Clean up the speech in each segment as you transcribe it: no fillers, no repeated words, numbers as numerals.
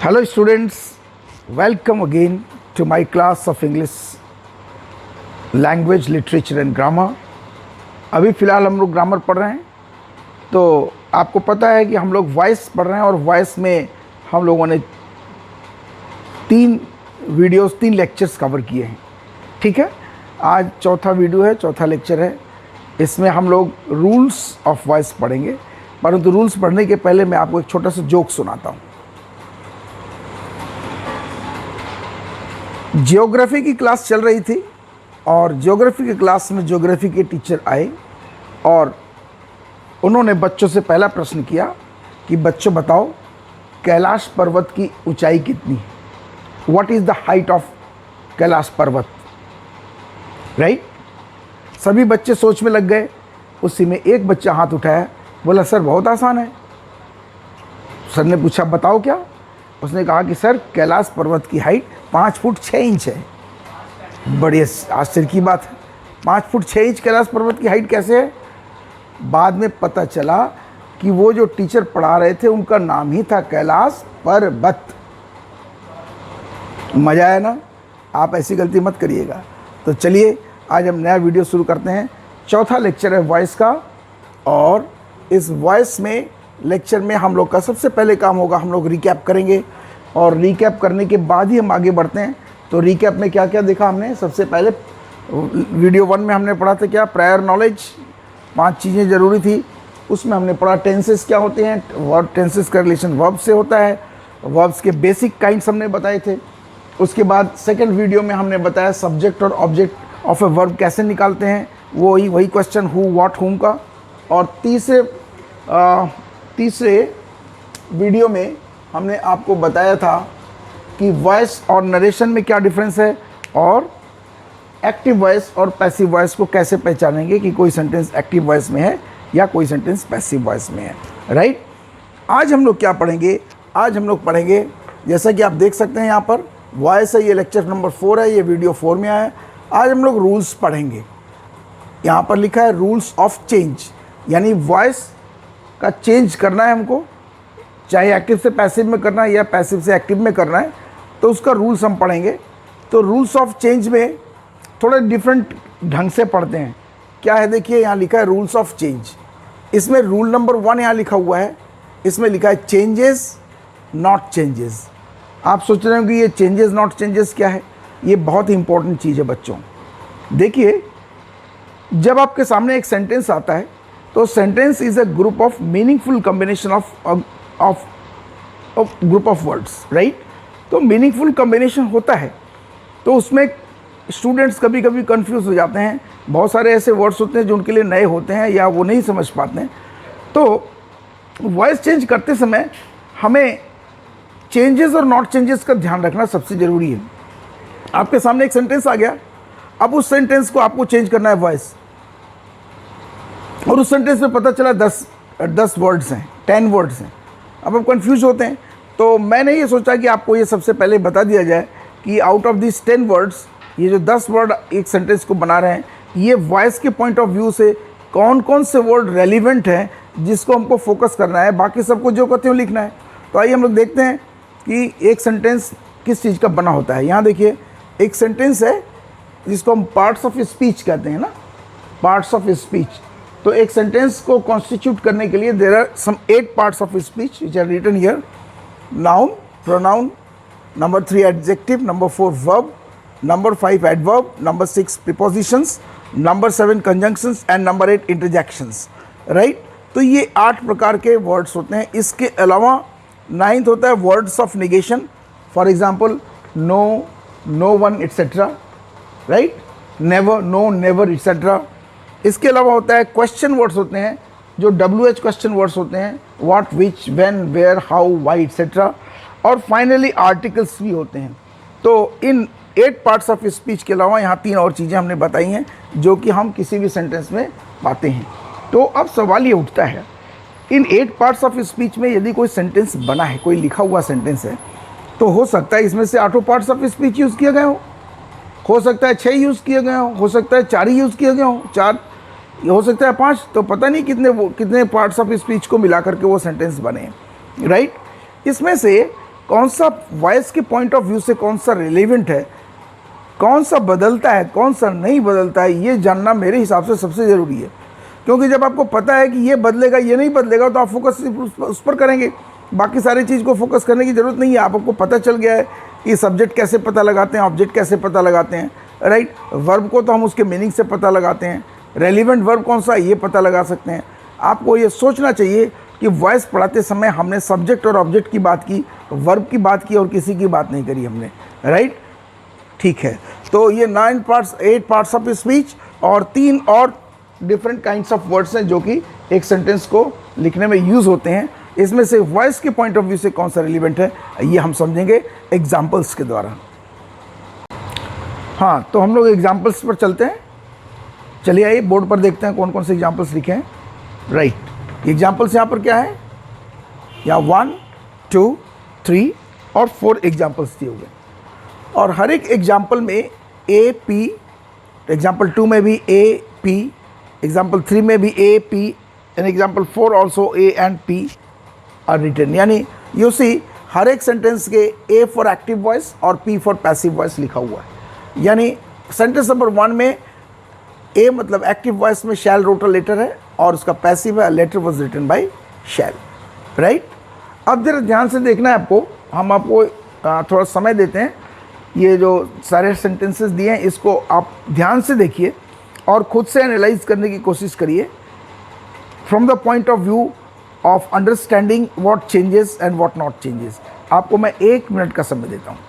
Hello students, welcome again to my class of English language literature and grammar. अभी फ़िलहाल हम लोग grammar पढ़ रहे हैं। तो आपको पता है कि हम लोग वॉइस पढ़ रहे हैं और वॉइस में हम लोगों ने तीन लेक्चर्स कवर किए हैं। ठीक है, आज चौथा वीडियो है, चौथा लेक्चर है। इसमें हम लोग रूल्स ऑफ वॉइस पढ़ेंगे, परंतु रूल्स पढ़ने के पहले मैं आपको एक छोटा सा जोक सुनाता हूँ। जियोग्राफी की क्लास चल रही थी और जियोग्राफी की क्लास में जियोग्राफी के टीचर आए और उन्होंने बच्चों से पहला प्रश्न किया कि बच्चों बताओ कैलाश पर्वत की ऊंचाई कितनी है। What is the height of Kailash पर्वत, राइट। सभी बच्चे सोच में लग गए। उसी में एक बच्चा हाथ उठाया, बोला सर बहुत आसान है। सर ने पूछा बताओ क्या। उसने कहा कि सर कैलाश पर्वत की हाइट 5 फुट 6 इंच है। बड़ी आश्चर्य की बात है, 5 फुट 6 इंच कैलाश पर्वत की हाइट कैसे है। बाद में पता चला कि वो जो टीचर पढ़ा रहे थे उनका नाम ही था कैलाश पर्वत। मज़ा आया ना। आप ऐसी गलती मत करिएगा। तो चलिए आज हम नया वीडियो शुरू करते हैं। चौथा लेक्चर है वॉइस का और इस वॉइस में लेक्चर में हम लोग का सबसे पहले काम होगा, हम लोग रिकैप करेंगे और रिकैप करने के बाद ही हम आगे बढ़ते हैं। तो रिकैप में क्या क्या देखा हमने। सबसे पहले वीडियो 1 में हमने पढ़ा था क्या, प्रायर नॉलेज, 5 चीज़ें ज़रूरी थी। उसमें हमने पढ़ा टेंसेस क्या होते हैं, वर्ब टेंसेस का रिलेशन वर्ब से होता है, वर्ब्स के बेसिक काइंड्स हमने बताए थे। उसके बाद सेकेंड वीडियो में हमने बताया सब्जेक्ट और ऑब्जेक्ट ऑफ ए वर्ब कैसे निकालते हैं, वही क्वेश्चन हु व्हाट हुम का। और तीसरे वीडियो में हमने आपको बताया था कि वॉइस और नरेशन में क्या डिफरेंस है और एक्टिव वॉइस और पैसिव वॉइस को कैसे पहचानेंगे कि कोई सेंटेंस एक्टिव वॉइस में है या कोई सेंटेंस पैसिव वॉइस में है, राइट। आज हम लोग क्या पढ़ेंगे, आज हम लोग पढ़ेंगे जैसा कि आप देख सकते हैं यहाँ पर वॉइस है, ये लेक्चर नंबर 4 है, ये वीडियो 4 में आया है। आज हम लोग रूल्स पढ़ेंगे। यहाँ पर लिखा है रूल्स ऑफ चेंज, यानी वॉइस का चेंज करना है हमको, चाहे एक्टिव से पैसिव में करना है या पैसिव से एक्टिव में करना है, तो उसका रूल्स हम पढ़ेंगे। तो रूल्स ऑफ चेंज में थोड़े डिफरेंट ढंग से पढ़ते हैं। क्या है देखिए, यहाँ लिखा है रूल्स ऑफ चेंज। इसमें रूल नंबर 1 यहाँ लिखा हुआ है, इसमें लिखा है चेंजेस नॉट चेंजेस। आप सोच रहे हो कि ये चेंजेस नॉट चेंजेस क्या है। ये बहुत ही इंपॉर्टेंट चीज़ है बच्चों। देखिए, जब आपके सामने एक सेंटेंस आता है तो sentence is a group of meaningful combination of group of words, right. तो मीनिंगफुल कॉम्बिनेशन होता है तो उसमें स्टूडेंट्स कभी कभी कंफ्यूज हो जाते हैं। बहुत सारे ऐसे वर्ड्स होते हैं जो उनके लिए नए होते हैं या वो नहीं समझ पाते हैं। तो वॉइस चेंज करते समय हमें चेंजेस और नॉट चेंजेस का ध्यान रखना सबसे ज़रूरी है। आपके सामने एक सेंटेंस आ गया, अब उस सेंटेंस को आपको चेंज करना है वॉइस, और उस सेंटेंस में पता चला 10 वर्ड्स हैं, 10 वर्ड्स हैं। अब आप कंफ्यूज होते हैं। तो मैंने ये सोचा कि आपको ये सबसे पहले बता दिया जाए कि आउट ऑफ दिस 10 वर्ड्स, ये जो 10 वर्ड एक सेंटेंस को बना रहे हैं, ये वॉइस के पॉइंट ऑफ व्यू से कौन कौन से वर्ड रेलिवेंट हैं जिसको हमको फोकस करना है, बाकी सबको जो कहते हो लिखना है। तो आइए हम लोग देखते हैं कि एक सेंटेंस किस चीज़ का बना होता है। यहाँ देखिए एक सेंटेंस है जिसको हम पार्ट्स ऑफ स्पीच कहते हैं ना, पार्ट्स ऑफ स्पीच। तो एक सेंटेंस को कॉन्स्टिट्यूट करने के लिए there are some 8 parts of speech which are written here. Noun, pronoun, number 3 adjective, number 4 verb, number 5 adverb, number 6 prepositions, number 7 conjunctions and number 8 interjections, right. तो ये 8 प्रकार के वर्ड्स होते हैं। इसके अलावा 9th होता है words of negation, for example no, no one etcetera, right, never, no, never etcetera. इसके अलावा होता है क्वेश्चन वर्ड्स होते हैं जो WH क्वेश्चन वर्ड्स होते हैं, what, which, when, where, how, why etcetera. और फाइनली आर्टिकल्स भी होते हैं। तो इन 8 पार्ट्स ऑफ स्पीच के अलावा यहाँ 3 और चीज़ें हमने बताई हैं जो कि हम किसी भी सेंटेंस में पाते हैं। तो अब सवाल ये उठता है, इन 8 पार्ट्स ऑफ स्पीच में यदि कोई सेंटेंस बना है, कोई लिखा हुआ सेंटेंस है, तो हो सकता है इसमें से 8 पार्ट्स ऑफ स्पीच यूज़ किए गए हो सकता है 6 यूज़ किए गए हो सकता है 4 ही यूज़ किए गए हो, 4 हो सकता है 5। तो पता नहीं कितने पार्ट्स ऑफ स्पीच को मिला करके वो सेंटेंस बने, राइट। इसमें से कौन सा वॉइस के पॉइंट ऑफ व्यू से कौन सा रिलेवेंट है, कौन सा बदलता है, कौन सा नहीं बदलता है, ये जानना मेरे हिसाब से सबसे ज़रूरी है। क्योंकि जब आपको पता है कि ये बदलेगा ये नहीं बदलेगा तो आप फोकस उस पर करेंगे, बाकी सारी चीज़ को फोकस करने की ज़रूरत नहीं है। आपको पता चल गया है कि सब्जेक्ट कैसे पता लगाते हैं, ऑब्जेक्ट कैसे पता लगाते हैं, राइट। वर्ब को तो हम उसके मीनिंग से पता लगाते हैं, रेलिवेंट वर्ब कौन सा ये पता लगा सकते हैं। आपको ये सोचना चाहिए कि वॉइस पढ़ाते समय हमने सब्जेक्ट और ऑब्जेक्ट की बात की, वर्ब की बात की और किसी की बात नहीं करी हमने, राइट। ठीक है, तो ये 8 पार्ट्स ऑफ स्पीच और 3 और डिफरेंट काइंड्स ऑफ वर्ड्स हैं जो कि एक सेंटेंस को लिखने में यूज़ होते हैं। इसमें से वॉइस के पॉइंट ऑफ व्यू से कौन सा रिलेवेंट है ये हम समझेंगे एग्जाम्पल्स के द्वारा। हाँ, तो हम लोग एग्जाम्पल्स पर चलते हैं। चलिए आइए बोर्ड पर देखते हैं कौन कौन से एग्जाम्पल्स लिखे हैं। राइट, एग्जाम्पल्स यहाँ पर क्या है, यहाँ 1, 2, 3 और 4 एग्जाम्पल्स दिए हुए और हर एक एग्जाम्पल में ए पी, एग्जाम्पल 2 में भी ए पी, एग्जाम्पल 3 में भी A P and example 4 also A and P are written. यानी यू सी हर एक सेंटेंस के ए फॉर एक्टिव वॉइस और पी फॉर पैसिव वॉइस लिखा हुआ है। यानी सेंटेंस नंबर 1 में ए मतलब एक्टिव वॉइस में शैल रोट अ लेटर है और उसका पैसिव है letter was written by Shail, right. अब जरा ध्यान से देखना है आपको, हम आपको थोड़ा समय देते हैं। ये जो सारे सेंटेंसेस दिए हैं इसको आप ध्यान से देखिए और खुद से एनालाइज करने की कोशिश करिए from the point of view of understanding what changes and what not changes. आपको मैं 1 मिनट का समय देता हूँ।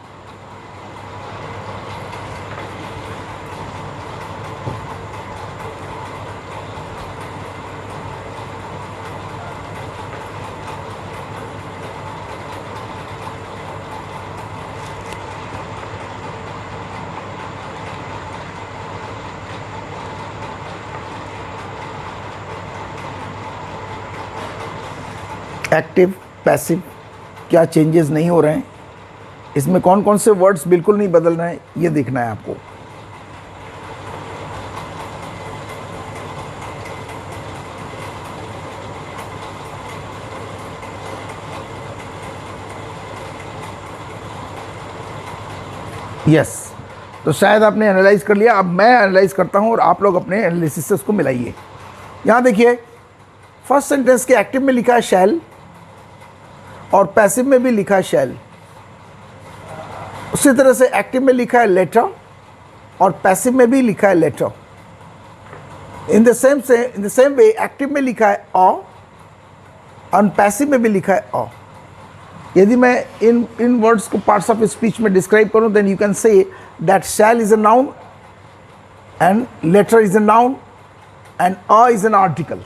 एक्टिव पैसिव क्या चेंजेस नहीं हो रहे हैं, इसमें कौन कौन से वर्ड्स बिल्कुल नहीं बदल रहे हैं, ये देखना है आपको। यस, तो शायद आपने एनालाइज कर लिया। अब मैं एनालाइज करता हूं और आप लोग अपने एनालिसिस से उसको मिलाइए। यहां देखिए फर्स्ट सेंटेंस के एक्टिव में लिखा है शैल और पैसिव में भी लिखा है शैल। उसी तरह से एक्टिव में लिखा है लेटर और पैसिव में भी लिखा है letter. In the same way active में लिखा है और पैसिव में भी लिखा है अ। यदि मैं इन वर्ड्स को पार्ट्स ऑफ स्पीच में डिस्क्राइब करूं then you can say that Shail is a noun and letter is a noun and a is an article,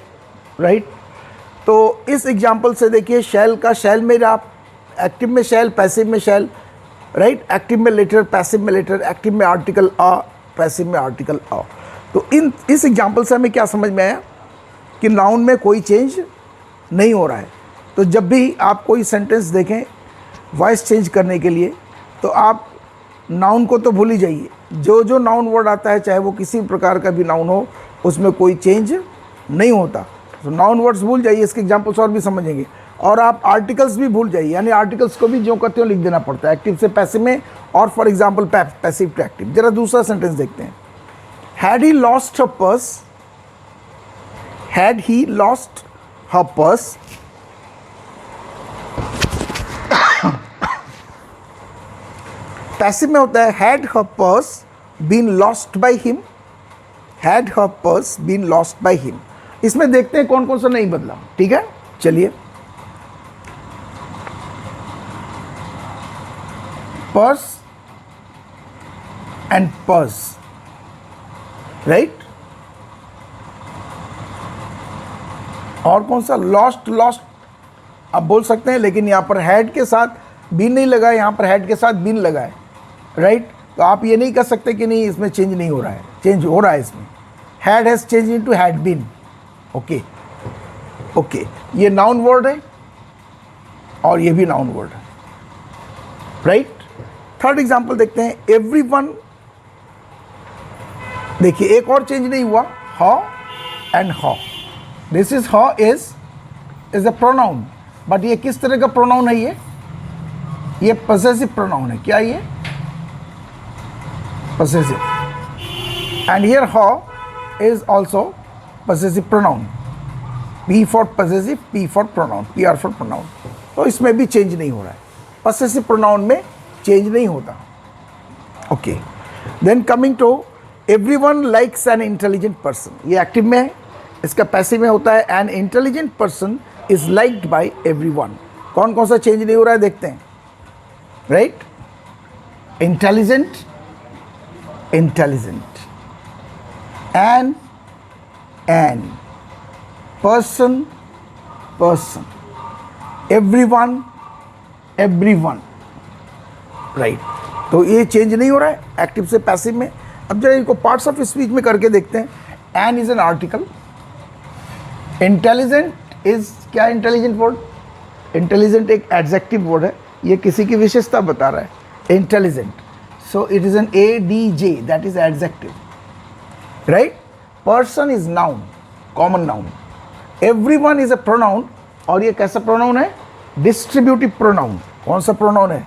right. तो इस एग्जाम्पल से देखिए शैल का शैल में आप एक्टिव में शैल पैसिव में शैल, राइट। एक्टिव में लेटर पैसिव में लेटर, एक्टिव में आर्टिकल अ पैसिव में आर्टिकल अ। तो इस एग्जाम्पल से हमें क्या समझ में आया कि नाउन में कोई चेंज नहीं हो रहा है। तो जब भी आप कोई सेंटेंस देखें वॉइस चेंज करने के लिए तो आप नाउन को तो भूल ही जाइए, जो नाउन वर्ड आता है चाहे वो किसी प्रकार का भी नाउन हो उसमें कोई चेंज नहीं होता। तो नाउन वर्ड्स भूल जाइए, इसके एग्जाम्पल्स और भी समझेंगे। और आप आर्टिकल्स भी भूल जाइए, यानी आर्टिकल्स को भी जो करते हो लिख देना पड़ता है एक्टिव से पैसिव में और for example passive to active. जरा दूसरा सेंटेंस देखते हैं। Had he lost her purse, had he lost her purse, passive में होता है had her purse been lost by him, had her purse been lost by him. इसमें देखते हैं कौन कौन सा नहीं बदला, ठीक है। चलिए, पर्स एंड पर्स, राइट। और कौन सा लॉस्ट, लॉस्ट आप बोल सकते हैं लेकिन यहां पर हैड के साथ बीन नहीं लगा है, यहां पर हैड के साथ बीन लगा है, राइट। तो आप ये नहीं कर सकते कि नहीं इसमें चेंज नहीं हो रहा है, चेंज हो रहा है इसमें। Had has change into had been, okay okay. ये नाउन वर्ड है और ये भी नाउन वर्ड है, राइट। थर्ड एग्जांपल देखते हैं। एवरीवन, देखिए एक और चेंज नहीं हुआ, how and how. This is how is a pronoun, but ये किस तरह का प्रोनाउन है? ये पसेसिव प्रोनाउन है। क्या ये? Possessive. And here how is also possessive pronoun. P for possessive, P for pronoun, PR for pronoun. तो इसमें भी चेंज नहीं हो रहा है, पसेसिव प्रोनाउन में चेंज नहीं होता। Okay, then coming to everyone likes an intelligent person. ये एक्टिव में है, इसका पैसिव में होता है an intelligent person is liked by everyone. कौन कौन सा चेंज नहीं हो रहा है देखते हैं। Right, intelligent, intelligent, an person, person, everyone, everyone. Right, तो ये चेंज नहीं हो रहा है एक्टिव से पैसिव में। अब जरा इनको पार्ट्स ऑफ स्पीच में करके देखते हैं। An is an article, intelligent is क्या? इंटेलिजेंट वर्ड, इंटेलिजेंट एक एडजेक्टिव वर्ड है, ये किसी की विशेषता बता रहा है। Intelligent, so it is an ADJ, that is adjective. Right, person is noun, common noun. Everyone is a pronoun, और ये कैसा प्रोनाउन है? Distributive pronoun. कौन सा प्रोनाउन है?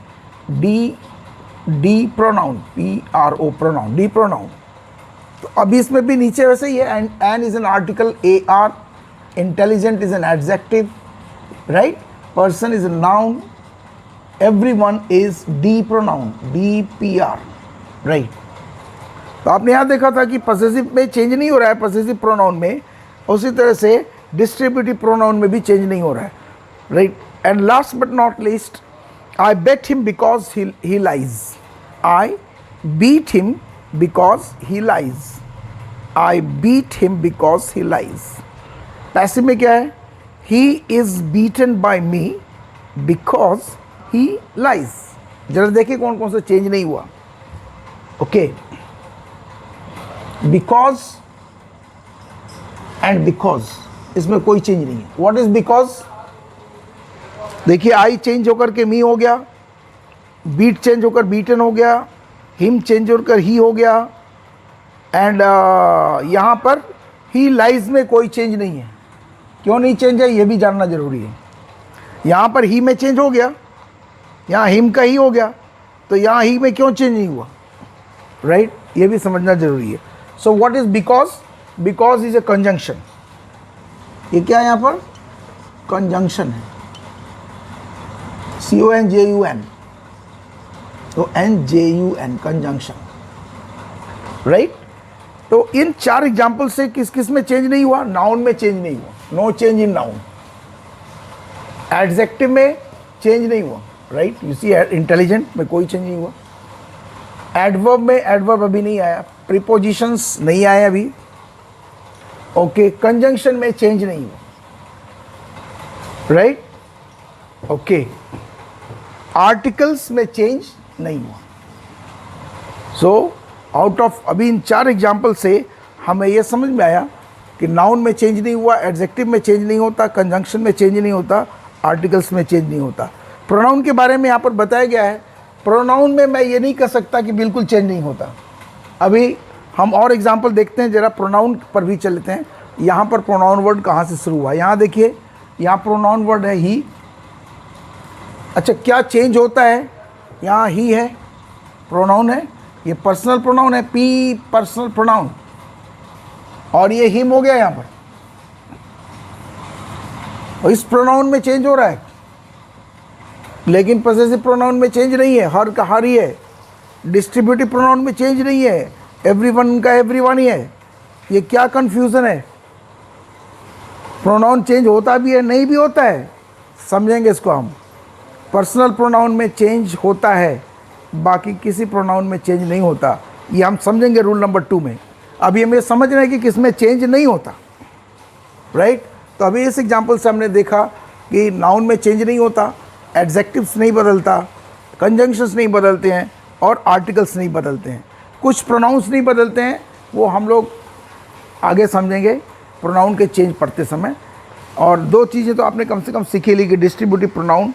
D pronoun, PRO pronoun, D pronoun. तो अभी इसमें भी नीचे वैसे ही है। N is an article, AR, intelligent is an adjective, right, person is a noun, everyone is D pronoun, DPR, right. तो आपने यहाँ देखा था कि पसेसिव में चेंज नहीं हो रहा है पसेसिव प्रोनाउन में, उसी तरह से डिस्ट्रीब्यूटिव प्रोनाउन में भी चेंज नहीं हो रहा है, right. And last but not least, I bet him because he lies, I beat him because he lies, I beat him because he lies. Passive में क्या है? He is beaten by me because he lies। जरा देखिए कौन कौन सा change नहीं हुआ। ओके, बिकॉज एंड बिकॉज, इसमें कोई चेंज नहीं है। What is because? देखिए, आई चेंज होकर के मी हो गया, बीट चेंज होकर बीटन हो गया, हिम चेंज होकर ही हो गया, एंड यहाँ पर ही लाइज में कोई चेंज नहीं है। क्यों नहीं चेंज है ये भी जानना जरूरी है। यहाँ पर ही में चेंज हो गया, यहाँ हिम का ही हो गया, तो यहाँ ही में क्यों चेंज नहीं हुआ? राइट, ये भी समझना जरूरी है। So what is because? Because is a conjunction. ये क्या है? यहाँ पर कंजंक्शन है, CONJUN, तो NJUN, कंजंक्शन, राइट। तो इन 4 एग्जाम्पल से किस किस में चेंज नहीं हुआ? नाउन में चेंज नहीं हुआ, no change in noun. Adjective में चेंज नहीं हुआ, राइट, यू सी, इंटेलिजेंट में कोई चेंज नहीं हुआ। एडवर्ब में एडवर्ब अभी नहीं आया, प्रीपोजिशंस नहीं आए अभी। ओके, कंजंक्शन में चेंज नहीं हुआ, राइट। ओके, आर्टिकल्स में चेंज नहीं हुआ। सो आउट ऑफ अभी इन 4 एग्जाम्पल से हमें यह समझ में आया कि नाउन में चेंज नहीं हुआ, एडजेक्टिव में चेंज नहीं होता, कंजंक्शन में चेंज नहीं होता, आर्टिकल्स में चेंज नहीं होता। प्रोनाउन के बारे में यहाँ पर बताया गया है। प्रोनाउन में मैं ये नहीं कह सकता कि बिल्कुल चेंज नहीं होता। अभी हम और एग्जाम्पल देखते हैं, ज़रा प्रोनाउन पर भी चलते हैं। यहाँ पर प्रोनाउन वर्ड कहाँ से शुरू हुआ? यहाँ देखिए, यहाँ प्रोनाउन वर्ड है ही। अच्छा, क्या चेंज होता है? यहाँ ही है, प्रोनाउन है, ये पर्सनल प्रोनाउन है, P पर्सनल प्रोनाउन, और ये हिम हो गया यहाँ पर। और इस प्रोनाउन में चेंज हो रहा है, लेकिन पॉसेसिव प्रोनाउन में चेंज नहीं है, हर का हर ही है। डिस्ट्रीब्यूटिव प्रोनाउन में चेंज नहीं है, एवरीवन का एवरीवन ही है। ये क्या कंफ्यूजन है? प्रोनाउन चेंज होता भी है, नहीं भी होता है, समझेंगे इसको हम। पर्सनल प्रोनाउन में चेंज होता है, बाकी किसी प्रोनाउन में चेंज नहीं होता, ये हम समझेंगे रूल नंबर 2 में। अभी हमें समझना है कि किस में चेंज नहीं होता, राइट। तो अभी इस एग्जांपल से हमने देखा कि नाउन में चेंज नहीं होता, एडजेक्टिव्स नहीं बदलता, कंजंक्शंस नहीं बदलते हैं, और आर्टिकल्स नहीं बदलते हैं। कुछ प्रोनाउंस नहीं बदलते हैं, वो हम लोग आगे समझेंगे प्रोनाउन के चेंज पढ़ते समय। और 2 चीज़ें तो आपने कम से कम सीखी ली कि डिस्ट्रीब्यूटिव प्रोनाउन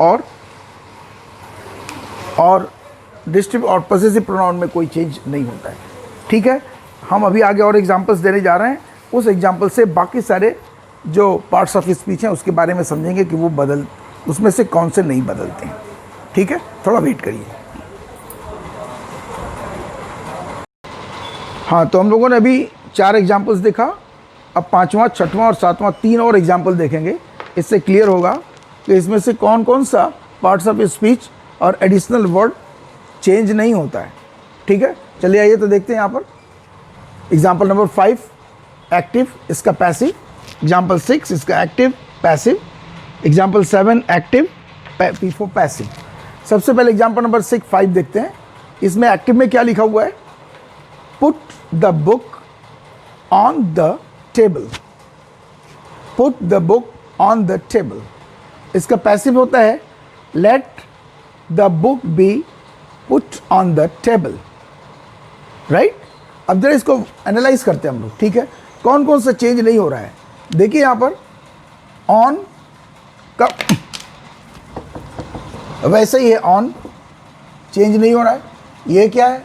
और पॉसेसिव प्रोनाउन में कोई चेंज नहीं होता है, ठीक है। हम अभी आगे और एग्जांपल्स देने जा रहे हैं, उस एग्जांपल से बाकी सारे जो पार्ट्स ऑफ स्पीच हैं उसके बारे में समझेंगे कि वो उसमें से कौन से नहीं बदलते हैं। ठीक है, थोड़ा वेट करिए। हाँ, तो हम लोगों ने अभी 4 एग्जाम्पल्स देखा। अब 5वां, 6वां और 7वां 3 और एग्जाम्पल देखेंगे। इससे क्लियर होगा कि इसमें से कौन कौन सा पार्ट्स ऑफ स्पीच और एडिशनल वर्ड चेंज नहीं होता है। ठीक है, चलिए आइए तो देखते हैं यहाँ पर। एग्जाम्पल नंबर 5 एक्टिव, इसका पैसिव। एग्जाम्पल 6 इसका active passive. Example 7 active for passive. सबसे पहले एग्जाम्पल नंबर 5 देखते हैं। इसमें एक्टिव में क्या लिखा हुआ है? Put the book on the table. Put the book on the table. इसका पैसिव होता है let the book B put on the table. Right, अब जरा इसको एनालाइज करते हैं हम लोग। ठीक है, कौन कौन सा चेंज नहीं हो रहा है? देखिए यहाँ पर ऑन का वैसे ही है, ऑन चेंज नहीं हो रहा है। ये क्या है?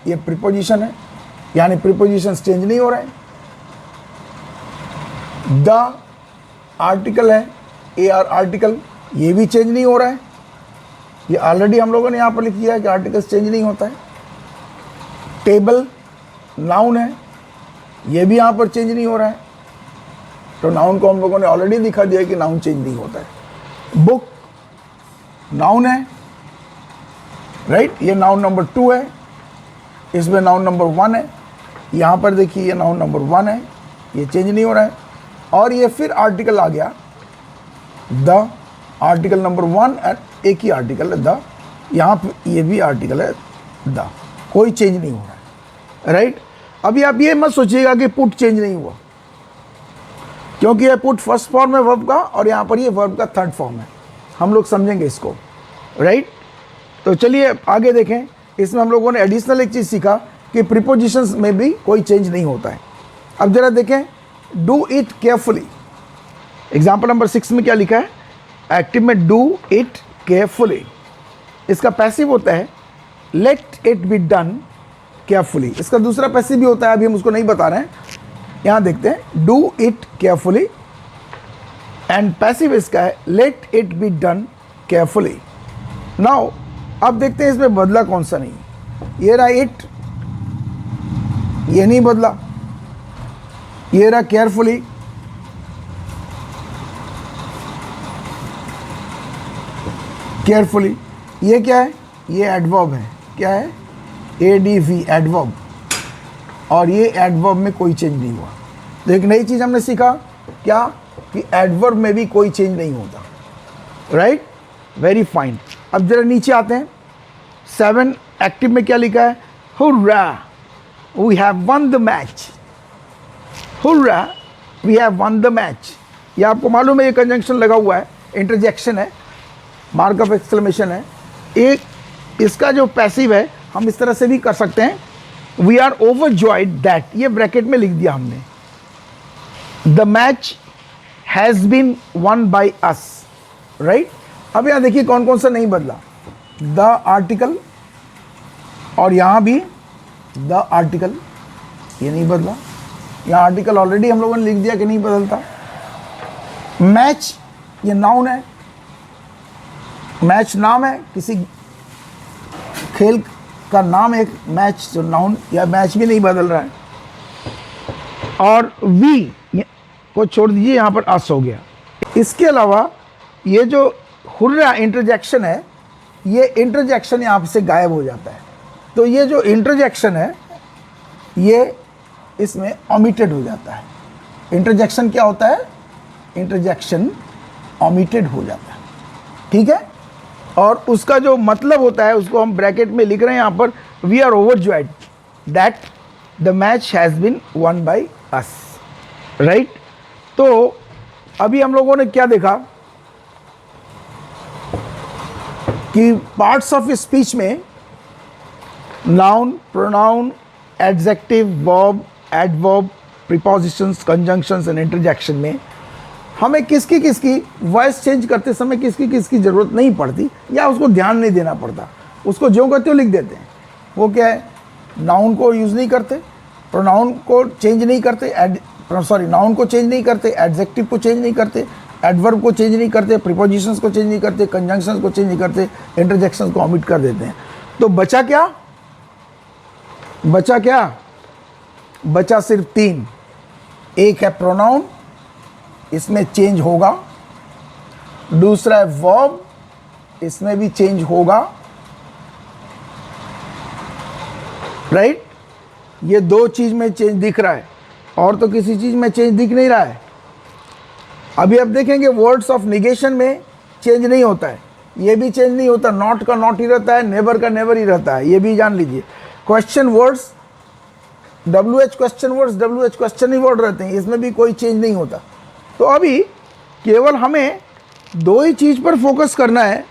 ये प्रीपोजिशन है, यानी प्रीपोजिशन चेंज नहीं हो रहा है। द आर्टिकल है, ए आर आर्टिकल, ये भी चेंज नहीं हो रहा है। ये ऑलरेडी हम लोगों ने यहाँ पर लिख दिया है कि आर्टिकल्स चेंज नहीं होता है। टेबल नाउन है, ये भी यहाँ पर चेंज नहीं हो रहा है। तो नाउन को हम लोगों ने ऑलरेडी दिखा दिया कि नाउन चेंज नहीं होता है। बुक नाउन है, राइट, ये नाउन नंबर 2 है, इसमें नाउन नंबर 1 है। यहाँ पर देखिए ये नाउन नंबर 1 है, ये चेंज नहीं हो रहा है। और ये फिर आर्टिकल आ गया द, आर्टिकल नंबर 1 एंड एक ही आर्टिकल है द, यहाँ पे ये भी आर्टिकल है द, कोई चेंज नहीं हो रहा है। राइट, अभी आप ये मत सोचिएगा कि पुट चेंज नहीं हुआ, क्योंकि ये पुट फर्स्ट फॉर्म है वर्ब का और यहाँ पर ये वर्ब का थर्ड फॉर्म है। हम लोग समझेंगे इसको। राइट, तो चलिए आगे देखें। इसमें हम लोगों ने एडिशनल एक चीज़ सीखा कि प्रीपोजिशंस में भी कोई चेंज नहीं होता है। अब जरा देखें, do it carefully. Example number 6 में क्या लिखा है? एक्टिव में डू इट केयरफुली। इसका पैसिव होता है let it be done carefully. इसका दूसरा पैसिव भी होता है, अभी हम उसको नहीं बता रहे हैं, यहाँ देखते हैं। Do it carefully and passive इसका है let it be done carefully. Now अब देखते हैं इसमें बदला कौन सा नहीं। ये रहा इट, ये नहीं बदला। ये रहा केयरफुली, केयरफुली। ये क्या है? ये एडवर्ब है। क्या है? ADV adverb. और ये एडवर्ब में कोई चेंज नहीं हुआ। तो एक नई चीज़ हमने सीखा, क्या? कि एडवर्ब में भी कोई चेंज नहीं होता। Right, very fine. अब जरा नीचे आते हैं। 7 एक्टिव में क्या लिखा है? Hurrah, we have won the match. Hurrah, we have won the match. ये आपको मालूम है, ये कंजंक्शन लगा हुआ है, इंटरजेक्शन है, मार्क ऑफ एक्सक्लेमेशन है। एक इसका जो पैसिव है हम इस तरह से भी कर सकते हैं, वी आर ओवरजॉयड दैट, ये ब्रैकेट में लिख दिया हमने। The match has been won by us. Right, अब यहाँ देखिए कौन कौन सा नहीं बदला। द आर्टिकल और यहाँ भी द आर्टिकल, ये नहीं बदला। यहाँ आर्टिकल ऑलरेडी हम लोगों ने लिख दिया कि नहीं बदलता। मैच, ये नाउन है, मैच नाम है, किसी खेल का नाम है मैच, जो नाउन या मैच भी नहीं बदल रहा है। और वी को छोड़ दीजिए, यहाँ पर अस हो गया। इसके अलावा ये जो हुर्रा इंटरजेक्शन है, ये इंटरजेक्शन यहाँ से गायब हो जाता है। तो ये जो इंटरजेक्शन है ये इसमें ओमिटेड हो जाता है। इंटरजेक्शन क्या होता है? इंटरजेक्शन ओमिटेड हो जाता है। ठीक है, और उसका जो मतलब होता है उसको हम ब्रैकेट में लिख रहे हैं यहाँ पर, we are overjoyed that the match has been won by us. Right, तो अभी हम लोगों ने क्या देखा कि पार्ट्स ऑफ स्पीच में noun, pronoun, adjective, verb, adverb, prepositions, conjunctions and interjection में हमें किसकी वॉइस चेंज करते समय किसकी ज़रूरत नहीं पड़ती, या उसको ध्यान नहीं देना पड़ता, उसको जो कहते हो लिख देते हैं। वो क्या है? नाउन को यूज़ नहीं करते, प्रोनाउन को चेंज नहीं करते, नाउन को चेंज नहीं करते, एडजेक्टिव को चेंज नहीं करते, एडवर्ब को चेंज नहीं करते, प्रीपोजिशंस को चेंज नहीं करते, कंजंक्शंस को चेंज नहीं करते, इंटरजेक्शंस को ओमिट कर देते हैं। तो बचा क्या? बचा क्या? बचा सिर्फ 3। एक है प्रोनाउन, इसमें चेंज होगा। दूसरा है वर्ब, इसमें भी चेंज होगा, राइट? ये 2 चीज में चेंज दिख रहा है, और तो किसी चीज में चेंज दिख नहीं रहा है। अभी आप देखेंगे वर्ड्स ऑफ निगेशन में चेंज नहीं होता है, ये भी चेंज नहीं होता, नॉट का नॉट ही रहता है, नेवर का नेवर ही रहता है, ये भी जान लीजिए। Question words WH question words WH question ही वर्ड रहते हैं, इसमें भी कोई चेंज नहीं होता। तो अभी केवल हमें 2 ही चीज़ पर फोकस करना है,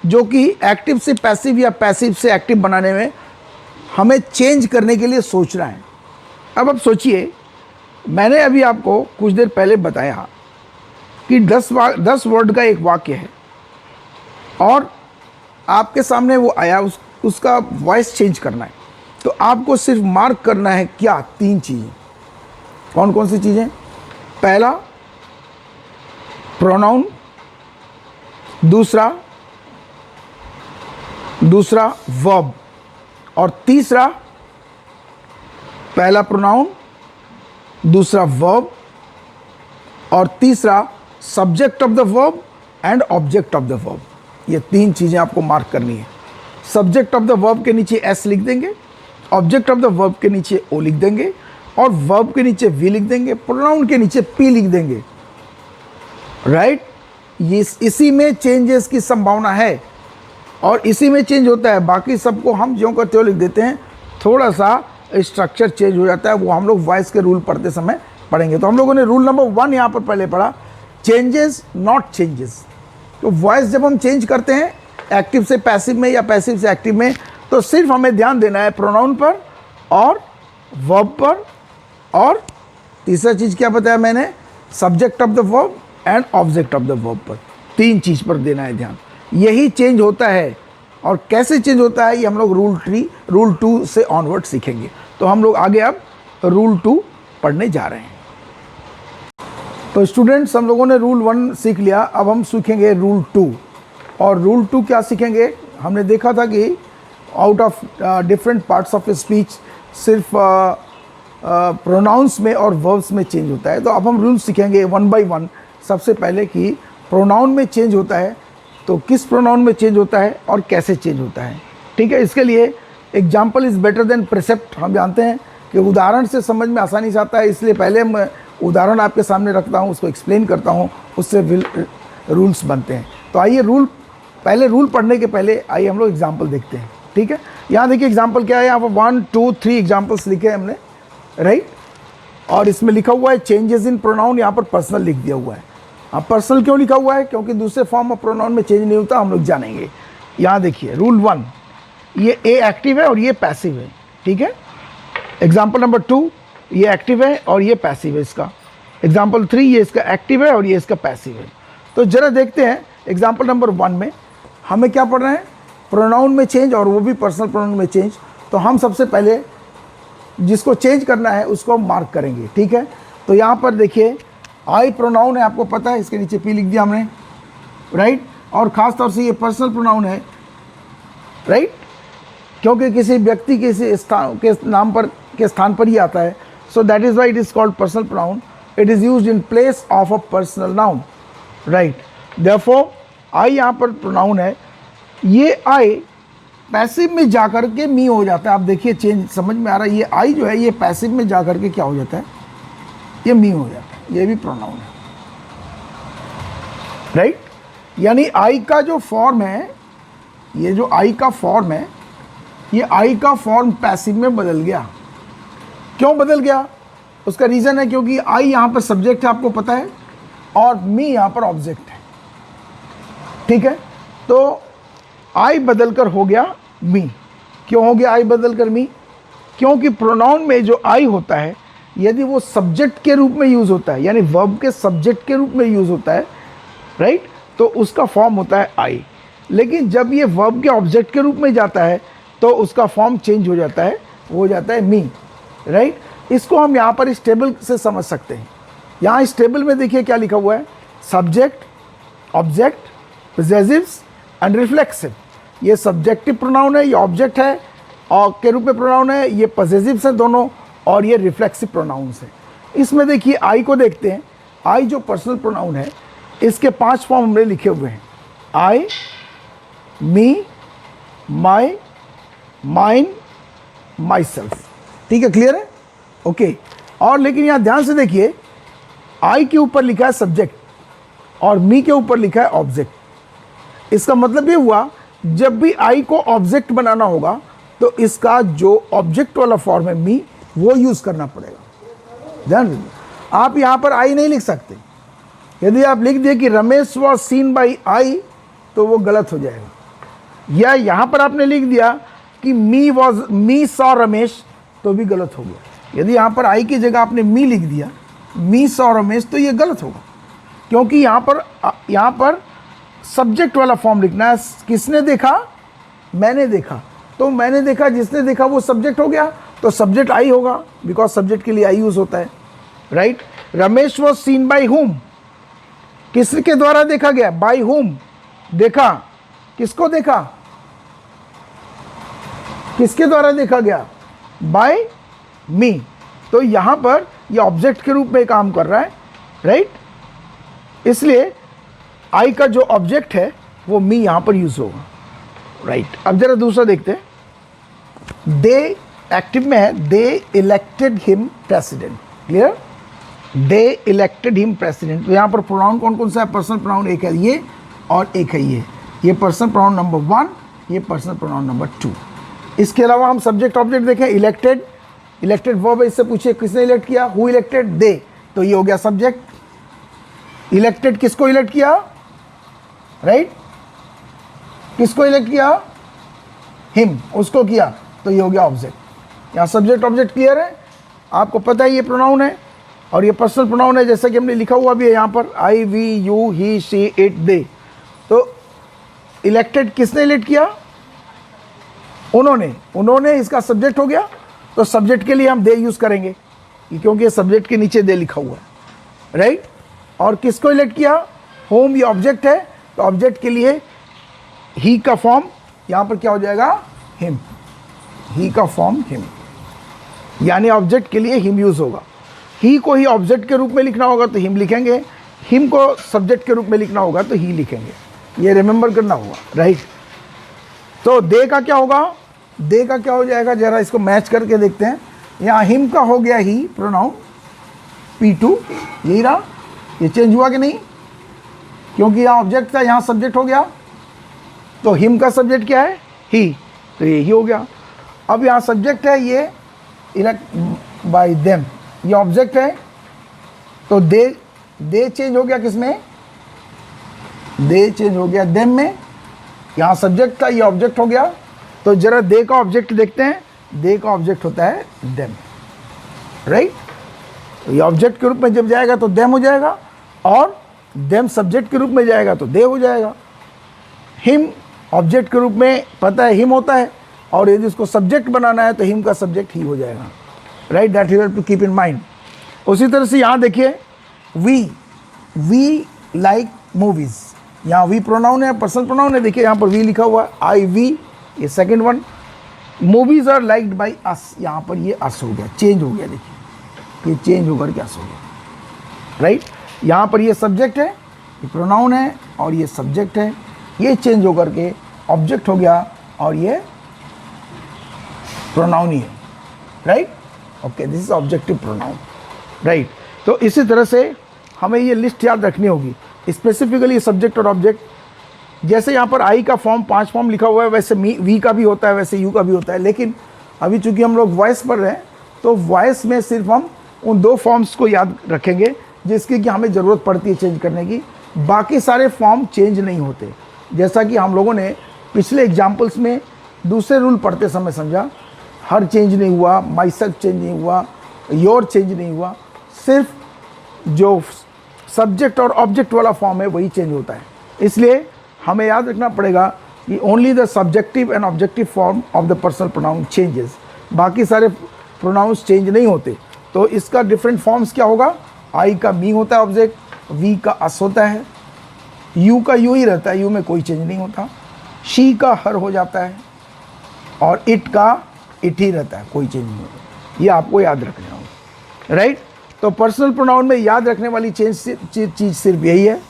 जो कि एक्टिव से पैसिव या पैसिव से एक्टिव बनाने में हमें चेंज करने के लिए सोचना है। अब सोचिए, मैंने अभी आपको कुछ देर पहले बताया कि 10 वर्ड का एक वाक्य है, और आपके सामने वो आया, उसका वॉइस चेंज करना है। तो आपको सिर्फ मार्क करना है क्या? 3 चीज़ें। कौन कौन सी चीज़ें? पहला प्रोनाउन, दूसरा वर्ब, और तीसरा, पहला प्रोनाउन, दूसरा वर्ब, और तीसरा subject of the verb and object of the verb. ये 3 चीज़ें आपको मार्क करनी है। सब्जेक्ट ऑफ द वर्ब के नीचे S लिख देंगे, ऑब्जेक्ट ऑफ द वर्ब के नीचे O लिख देंगे, और वर्ब के नीचे V लिख देंगे, प्रोनाउन के नीचे P लिख देंगे, राइट? ये इसी में चेंजेस की संभावना है, और इसी में चेंज होता है। बाकी सबको हम ज्यों का त्यों लिख देते हैं, थोड़ा सा स्ट्रक्चर चेंज हो जाता है, वो हम लोग वॉइस के रूल पढ़ते समय पढ़ेंगे। तो हम लोगों ने रूल नंबर 1 यहाँ पर पहले पढ़ा, चेंजेस नॉट चेंजेस। तो वॉइस जब हम चेंज करते हैं एक्टिव से पैसिव में या पैसिव से एक्टिव में, तो सिर्फ हमें ध्यान देना है प्रोनाउन पर और वर्ब पर, और तीसरा चीज़ क्या बताया मैंने? Subject of the verb and object of the verb पर। 3 चीज़ पर देना है ध्यान। यही चेंज होता है, और कैसे चेंज होता है ये हम लोग रूल 2 से ऑनवर्ड सीखेंगे। तो हम लोग आगे अब रूल 2 पढ़ने जा रहे हैं। तो स्टूडेंट्स, हम लोगों ने रूल 1 सीख लिया, अब हम सीखेंगे रूल 2। और रूल 2 क्या सीखेंगे? हमने देखा था कि out of different parts of speech सिर्फ प्रोनाउंस में और वर्ब्स में चेंज होता है। तो अब हम रूल सीखेंगे 1 बाय 1। सबसे पहले कि प्रोनाउन में चेंज होता है, तो किस प्रोनाउन में चेंज होता है और कैसे चेंज होता है, ठीक है? इसके लिए example is better than precept. हम जानते हैं कि उदाहरण से समझ में आसानी से आता है, इसलिए पहले मैं उदाहरण आपके सामने रखता हूँ, उसको एक्सप्लेन करता हूँ, उससे रूल्स बनते हैं। तो आइए रूल पढ़ने के पहले आइए हम लोग एग्जाम्पल देखते हैं, ठीक है? यहाँ देखिए एग्जाम्पल क्या है, यहाँ पर 1 2 3 एग्जाम्पल्स लिखे हैं हमने, राइट? और इसमें लिखा हुआ है चेंजेस इन प्रोनाउन, यहाँ पर पर्सनल लिख दिया हुआ है। अब पर्सनल क्यों लिखा हुआ है? क्योंकि दूसरे फॉर्म ऑफ प्रोनाउन में चेंज नहीं होता, हम लोग जानेंगे। यहाँ देखिए रूल 1, ये ए एक्टिव है और ये पैसिव है, ठीक है? एग्जाम्पल नंबर 2, ये एक्टिव है और ये पैसिव है इसका। एग्जाम्पल 3, ये इसका एक्टिव है और ये इसका पैसिव है। तो जरा देखते हैं एग्जाम्पल नंबर 1 में हमें क्या पढ़ रहे हैं? प्रोनाउन में चेंज, और वो भी पर्सनल प्रोनाउन में चेंज। तो हम सबसे पहले जिसको चेंज करना है उसको हम मार्क करेंगे, ठीक है? तो यहाँ पर देखिए आई प्रोनाउन है, आपको पता है, इसके नीचे पी लिख दिया हमने, राइट? और ख़ास तौर से ये पर्सनल प्रोनाउन है, राइट? क्योंकि किसी व्यक्ति के स्थान पर ही आता है, so that is why it is called personal pronoun. It is used in place of a personal noun, right? Therefore I यहाँ पर प्रोनाउन है, ये आई पैसिव में जाकर के मी हो जाता है। आप देखिए चेंज समझ में आ रहा है, ये आई जो है ये पैसिव में जाकर के क्या हो जाता है? ये मी हो जाता है। ये भी प्रोनाउन है, राइट? यानी आई का जो फॉर्म है, ये जो आई का फॉर्म है, ये आई का फॉर्म पैसिव में बदल गया। क्यों बदल गया? उसका रीज़न है क्योंकि आई यहाँ पर सब्जेक्ट है, आपको पता है, और मी यहाँ पर ऑब्जेक्ट है, ठीक है? तो आई बदलकर हो गया मी। क्यों हो गया आई बदलकर मी? क्योंकि प्रोनाउन में जो आई होता है, यदि वो सब्जेक्ट के रूप में यूज़ होता है, यानी वर्ब के सब्जेक्ट के रूप में यूज़ होता है, राइट? तो उसका फॉर्म होता है आई। लेकिन जब ये वर्ब के ऑब्जेक्ट के रूप में जाता है तो उसका फॉर्म चेंज हो जाता है, वो हो जाता है मी, राइट? इसको हम यहाँ पर इस टेबल से समझ सकते हैं। यहाँ इस टेबल में देखिए क्या लिखा हुआ है, सब्जेक्ट, ऑब्जेक्ट, पोजेसिव्स एंड रिफ्लेक्सिव। ये सब्जेक्टिव प्रोनाउन है, ये ऑब्जेक्ट है और के रूप में प्रोनाउन है, ये पोजेसिव्स हैं दोनों, और ये रिफ्लेक्सिव प्रोनाउंस है। इसमें देखिए आई को देखते हैं। आई जो पर्सनल प्रोनाउन है, इसके 5 फॉर्म हमने लिखे हुए हैं। आई, मी, माई, माइन, माई सेल्फ। ठीक है, क्लियर है? ओके। और लेकिन यहाँ ध्यान से देखिए, आई के ऊपर लिखा है सब्जेक्ट और मी के ऊपर लिखा है ऑब्जेक्ट। इसका मतलब ये हुआ, जब भी आई को ऑब्जेक्ट बनाना होगा तो इसका जो ऑब्जेक्ट वाला फॉर्म है मी, वो यूज करना पड़ेगा। ध्यान दीजिए, आप यहाँ पर आई नहीं लिख सकते। यदि आप लिख दिए कि Ramesh was seen by I, तो वो गलत हो जाएगा। या यहाँ पर आपने लिख दिया कि मी सॉ रमेश, तो भी गलत हो गया। यदि यहाँ पर आई की जगह आपने मी लिख दिया, मी सॉ रमेश, तो ये गलत होगा, क्योंकि यहाँ पर सब्जेक्ट वाला फॉर्म लिखना है। किसने देखा? मैंने देखा। तो मैंने देखा, जिसने देखा वो सब्जेक्ट हो गया, तो सब्जेक्ट आई होगा, बिकॉज सब्जेक्ट के लिए आई यूज होता है, right. Ramesh was seen by हुम, किसके द्वारा देखा गया? बाई हुम, देखा। किसको देखा? किसके द्वारा देखा गया? Bye me. तो यहां पर ये ऑब्जेक्ट के रूप में काम कर रहा है, राइट। इसलिए आई का जो ऑब्जेक्ट है वो मी यहां पर यूज होगा, राइट। अब जरा दूसरा देखते हैं। दे एक्टिव में है, दे इलेक्टेड हिम प्रेसिडेंट। क्लियर? दे इलेक्टेड हिम प्रेसिडेंट। तो यहां पर प्रोनाउन कौन कौन सा है? पर्सनल प्रोनाउन एक है ये और एक है ये पर्सनल प्रोनाउन नंबर 1, ये पर्सनल प्रोनाउन नंबर 2। इसके अलावा हम सब्जेक्ट ऑब्जेक्ट देखें। इलेक्टेड वर्ब है, इससे पूछिए किसने इलेक्ट किया? Who elected? दे। तो ये हो गया सब्जेक्ट। इलेक्टेड किसको इलेक्ट किया? राइट, किसको इलेक्ट किया? हिम, उसको किया, तो ये हो गया ऑब्जेक्ट। यहाँ सब्जेक्ट ऑब्जेक्ट क्लियर है? आपको पता है ये प्रोनाउन है और ये पर्सनल प्रोनाउन है, जैसा कि हमने लिखा हुआ भी है यहाँ पर, I, we, you, he, she, it, they. तो इलेक्टेड किसने इलेक्ट किया? उन्होंने इसका सब्जेक्ट हो गया, तो सब्जेक्ट के लिए हम दे यूज करेंगे, क्योंकि ये सब्जेक्ट के नीचे दे लिखा हुआ है, राइट। और किसको इलेक्ट किया? होम, ये ऑब्जेक्ट है, तो ऑब्जेक्ट के लिए ही का फॉर्म यहां पर क्या हो जाएगा? हिम। ही का फॉर्म हिम, यानी ऑब्जेक्ट के लिए हिम यूज होगा। ही को ही ऑब्जेक्ट के रूप में लिखना होगा तो हिम लिखेंगे, हिम को सब्जेक्ट के रूप में लिखना होगा तो ही लिखेंगे। ये रिमेंबर करना होगा, राइट। तो दे का क्या होगा? दे का क्या हो जाएगा? जरा इसको मैच करके देखते हैं। यहाँ हिम का हो गया ही प्रोनाउन P2, यही रहा। ये चेंज हुआ कि नहीं? क्योंकि यहाँ ऑब्जेक्ट था, यहाँ सब्जेक्ट हो गया, तो हिम का सब्जेक्ट क्या है? ही, तो ये ही हो गया। अब यहाँ सब्जेक्ट है ये इलेक्ट बाय देम, ये ऑब्जेक्ट है, तो दे चेंज हो गया किसमें? दे चेंज हो गया देम में। यहाँ सब्जेक्ट था, ये ऑब्जेक्ट हो गया। तो जरा दे का ऑब्जेक्ट देखते हैं। दे का ऑब्जेक्ट होता है देम, राइट। तो ये ऑब्जेक्ट के रूप में जब जाएगा तो देम हो जाएगा, और देम सब्जेक्ट के रूप में जाएगा तो दे हो जाएगा। हिम ऑब्जेक्ट के रूप में पता है हिम होता है, और यदि इसको सब्जेक्ट बनाना है तो हिम का सब्जेक्ट ही हो जाएगा, right. That you have to keep in mind. उसी तरह से यहाँ देखिए, वी लाइक मूवीज। यहाँ वी प्रोनाउन है, पर्सनल प्रोनाउन है। देखिए यहाँ पर वी लिखा हुआ है, आई, वी, ये second one. Movies are liked by us, यहाँ पर ये अस हो गया, चेंज हो गया। देखिए ये चेंज होकर के अस हो गया, राइट। यहाँ पर ये सब्जेक्ट है, ये प्रोनाउन है, और ये सब्जेक्ट है, ये चेंज होकर के ऑब्जेक्ट हो गया, और ये प्रोनाउन ही है, right. Okay, this is objective pronoun, right. तो इसी तरह से हमें ये लिस्ट याद रखनी होगी, स्पेसिफिकली सब्जेक्ट और ऑब्जेक्ट। जैसे यहाँ पर आई का फॉर्म 5 फॉर्म लिखा हुआ है, वैसे वी का भी होता है, वैसे यू का भी होता है। लेकिन अभी चूंकि हम लोग वॉइस पढ़ रहे हैं, तो वॉइस में सिर्फ हम उन 2 फॉर्म्स को याद रखेंगे जिसकी कि हमें ज़रूरत पड़ती है चेंज करने की। बाकी सारे फॉर्म चेंज नहीं होते। जैसा कि हम लोगों ने पिछले एग्जाम्पल्स में दूसरे रूल पढ़ते समय समझा, हर चेंज नहीं हुआ, माई सेल्फ चेंज नहीं हुआ, योर चेंज नहीं हुआ, सिर्फ जो सब्जेक्ट और ऑब्जेक्ट वाला फॉर्म है वही चेंज होता है। इसलिए हमें याद रखना पड़ेगा कि only the subjective and objective form of the personal pronoun changes, बाकी सारे प्रोनाउंस चेंज नहीं होते। तो इसका डिफरेंट फॉर्म्स क्या होगा? आई का मी होता है ऑब्जेक्ट, वी का अस होता है, यू का यू ही रहता है, यू में कोई चेंज नहीं होता, शी का हर हो जाता है और इट का इट ही रहता है, कोई चेंज नहीं होता। ये आपको याद रखना होगा, राइट। तो पर्सनल प्रोनाउन में याद रखने वाली चीज़ सिर्फ यही है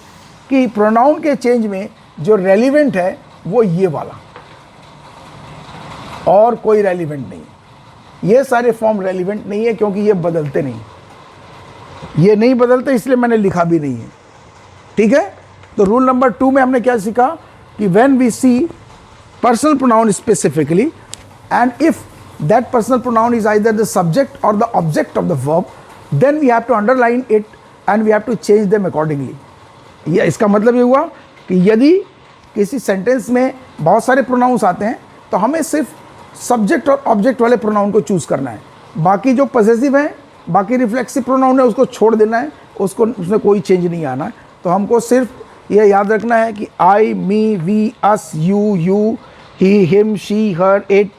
कि प्रोनाउन के चेंज में जो रेलिवेंट है वो ये वाला, और कोई रेलिवेंट नहीं है। ये सारे फॉर्म रेलिवेंट नहीं है क्योंकि ये बदलते नहीं, ये नहीं बदलते, इसलिए मैंने लिखा भी नहीं है, ठीक है। तो रूल नंबर 2 में हमने क्या सीखा कि when we see personal pronoun specifically and if that personal pronoun is either the subject और the object of the verb, then we have to underline it and we have to change them accordingly. ये इसका मतलब ये हुआ कि यदि किसी sentence में बहुत सारे प्रोनाउंस आते हैं तो हमें सिर्फ सब्जेक्ट और ऑब्जेक्ट वाले प्रोनाउन को चूज़ करना है, बाकी जो पॉसेसिव है, बाकी रिफ्लेक्सिव प्रोनाउन है, उसको छोड़ देना है, उसमें कोई चेंज नहीं आना है। तो हमको सिर्फ ये याद रखना है कि I, me, we, us, you, he, him, she, her, it,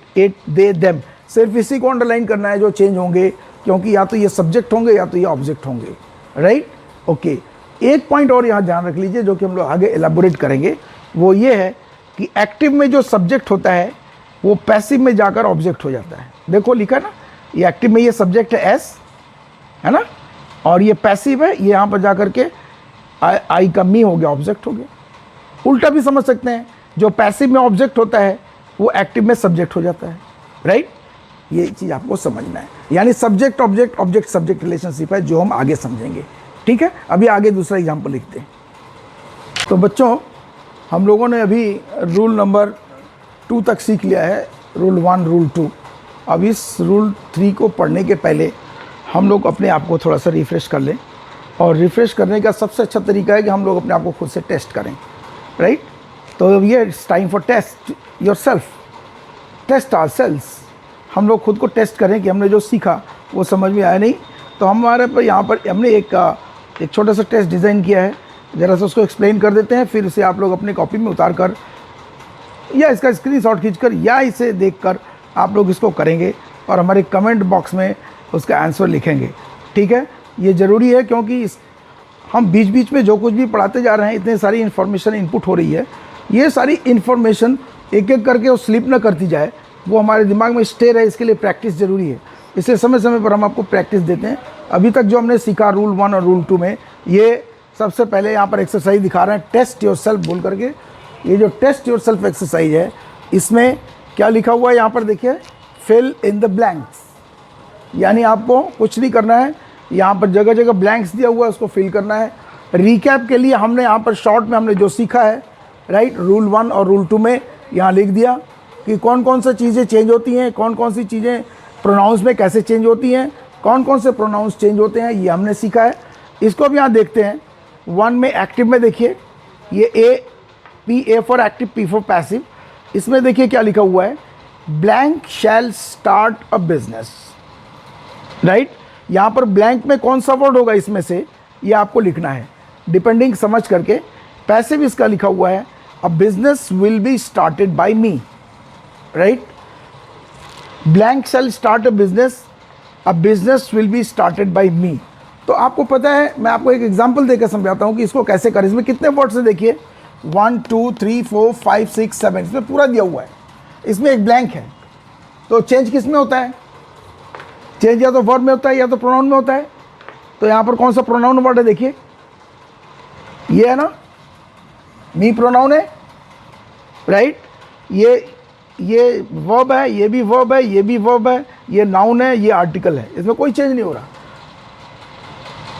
they, them, सिर्फ इसी को अंडरलाइन करना है जो चेंज होंगे, क्योंकि या तो ये सब्जेक्ट होंगे या तो ये ऑब्जेक्ट होंगे, राइट। ओके, एक पॉइंट और यहाँ ध्यान रख लीजिए जो कि हम लोग आगे एलाबोरेट करेंगे, वो ये है कि एक्टिव में जो सब्जेक्ट होता है वो पैसिव में जाकर ऑब्जेक्ट हो जाता है। देखो लिखा ना, ये एक्टिव में ये सब्जेक्ट है एस, है ना, और ये पैसिव है, ये यहाँ पर जाकर के आई का मी हो गया, ऑब्जेक्ट हो गया। उल्टा भी समझ सकते हैं, जो पैसिव में ऑब्जेक्ट होता है वो एक्टिव में सब्जेक्ट हो जाता है, राइट। ये चीज़ आपको समझना है, यानी subject object, object subject relationship है जो हम आगे समझेंगे, ठीक है। अभी आगे दूसरा एग्जाम्पल लिखते हैं। तो बच्चों, हम लोगों ने अभी रूल नंबर 2 तक सीख लिया है, रूल 1, रूल 2। अब इस रूल 3 को पढ़ने के पहले हम लोग अपने आप को थोड़ा सा रिफ़्रेश कर लें, और रिफ़्रेश करने का सबसे अच्छा तरीका है कि हम लोग अपने आप को खुद से टेस्ट करें, राइट। तो ये it's time for test yourself, test ourselves. हम लोग खुद को टेस्ट करें कि हमने जो सीखा वो समझ में आया नहीं। तो हमारे पर यहाँ पर हमने एक छोटा सा टेस्ट डिज़ाइन किया है, ज़रा सा उसको एक्सप्लेन कर देते हैं, फिर इसे आप लोग अपने कॉपी में उतार कर या इसका स्क्रीनशॉट खींचकर या इसे देखकर आप लोग इसको करेंगे और हमारे कमेंट बॉक्स में उसका आंसर लिखेंगे, ठीक है। ये ज़रूरी है क्योंकि हम बीच बीच में जो कुछ भी पढ़ाते जा रहे हैं, इतने सारी इन्फॉर्मेशन इनपुट हो रही है, ये सारी इन्फॉर्मेशन एक एक करके वो स्लिप ना करती जाए, वो हमारे दिमाग में स्टे रहे, इसके लिए प्रैक्टिस ज़रूरी है। इसलिए समय समय पर हम आपको प्रैक्टिस देते हैं। अभी तक जो हमने सीखा रूल 1 और रूल 2 में, ये सबसे पहले यहाँ पर एक्सरसाइज दिखा रहे हैं, टेस्ट योर सेल्फ बोल करके। ये जो टेस्ट योर सेल्फ एक्सरसाइज है, इसमें क्या लिखा हुआ है यहाँ पर देखिए, फिल इन द ब्लैंक्स, यानी आपको कुछ नहीं करना है, यहाँ पर जगह जगह ब्लैंक्स दिया हुआ है, उसको फिल करना है। रिकैप के लिए हमने यहाँ पर शॉर्ट में हमने जो सीखा है, राइट, रूल 1 और रूल 2 में यहाँ लिख दिया कि कौन कौन सी चीज़ें चेंज होती हैं, कौन कौन सी चीज़ें प्रोनाउंस में कैसे चेंज होती हैं, कौन कौन से प्रोनाउंस चेंज होते हैं, ये हमने सीखा है। इसको अब यहाँ देखते हैं। 1 में एक्टिव में देखिए, ये ए for active, P for passive. इसमें देखिए क्या लिखा हुआ है, blank shall start a business, right. यहाँ पर ब्लैंक में कौन सा वर्ड होगा इसमें से, ये आपको लिखना है डिपेंडिंग समझ करके। पैसिव इसका लिखा हुआ है, a business will be started by me, right. Blank shall start a business will be started by me. तो आपको पता है, मैं आपको एक एग्जांपल देकर समझाता हूँ कि इसको कैसे करें। इसमें कितने वर्ड्स है देखिए, 1 2 3 4 5 6 7, इसमें पूरा दिया हुआ है। इसमें एक ब्लैंक है, तो चेंज किस में होता है, चेंज या तो वर्ब में होता है या तो प्रोनाउन में होता है। तो यहाँ पर कौन सा प्रोनाउन वर्ड है देखिए, ये है ना, मी प्रोनाउन है, राइट। ये वर्ब है, ये भी वर्ब है, ये भी वर्ब है, ये नाउन है, ये आर्टिकल है, इसमें कोई चेंज नहीं हो रहा।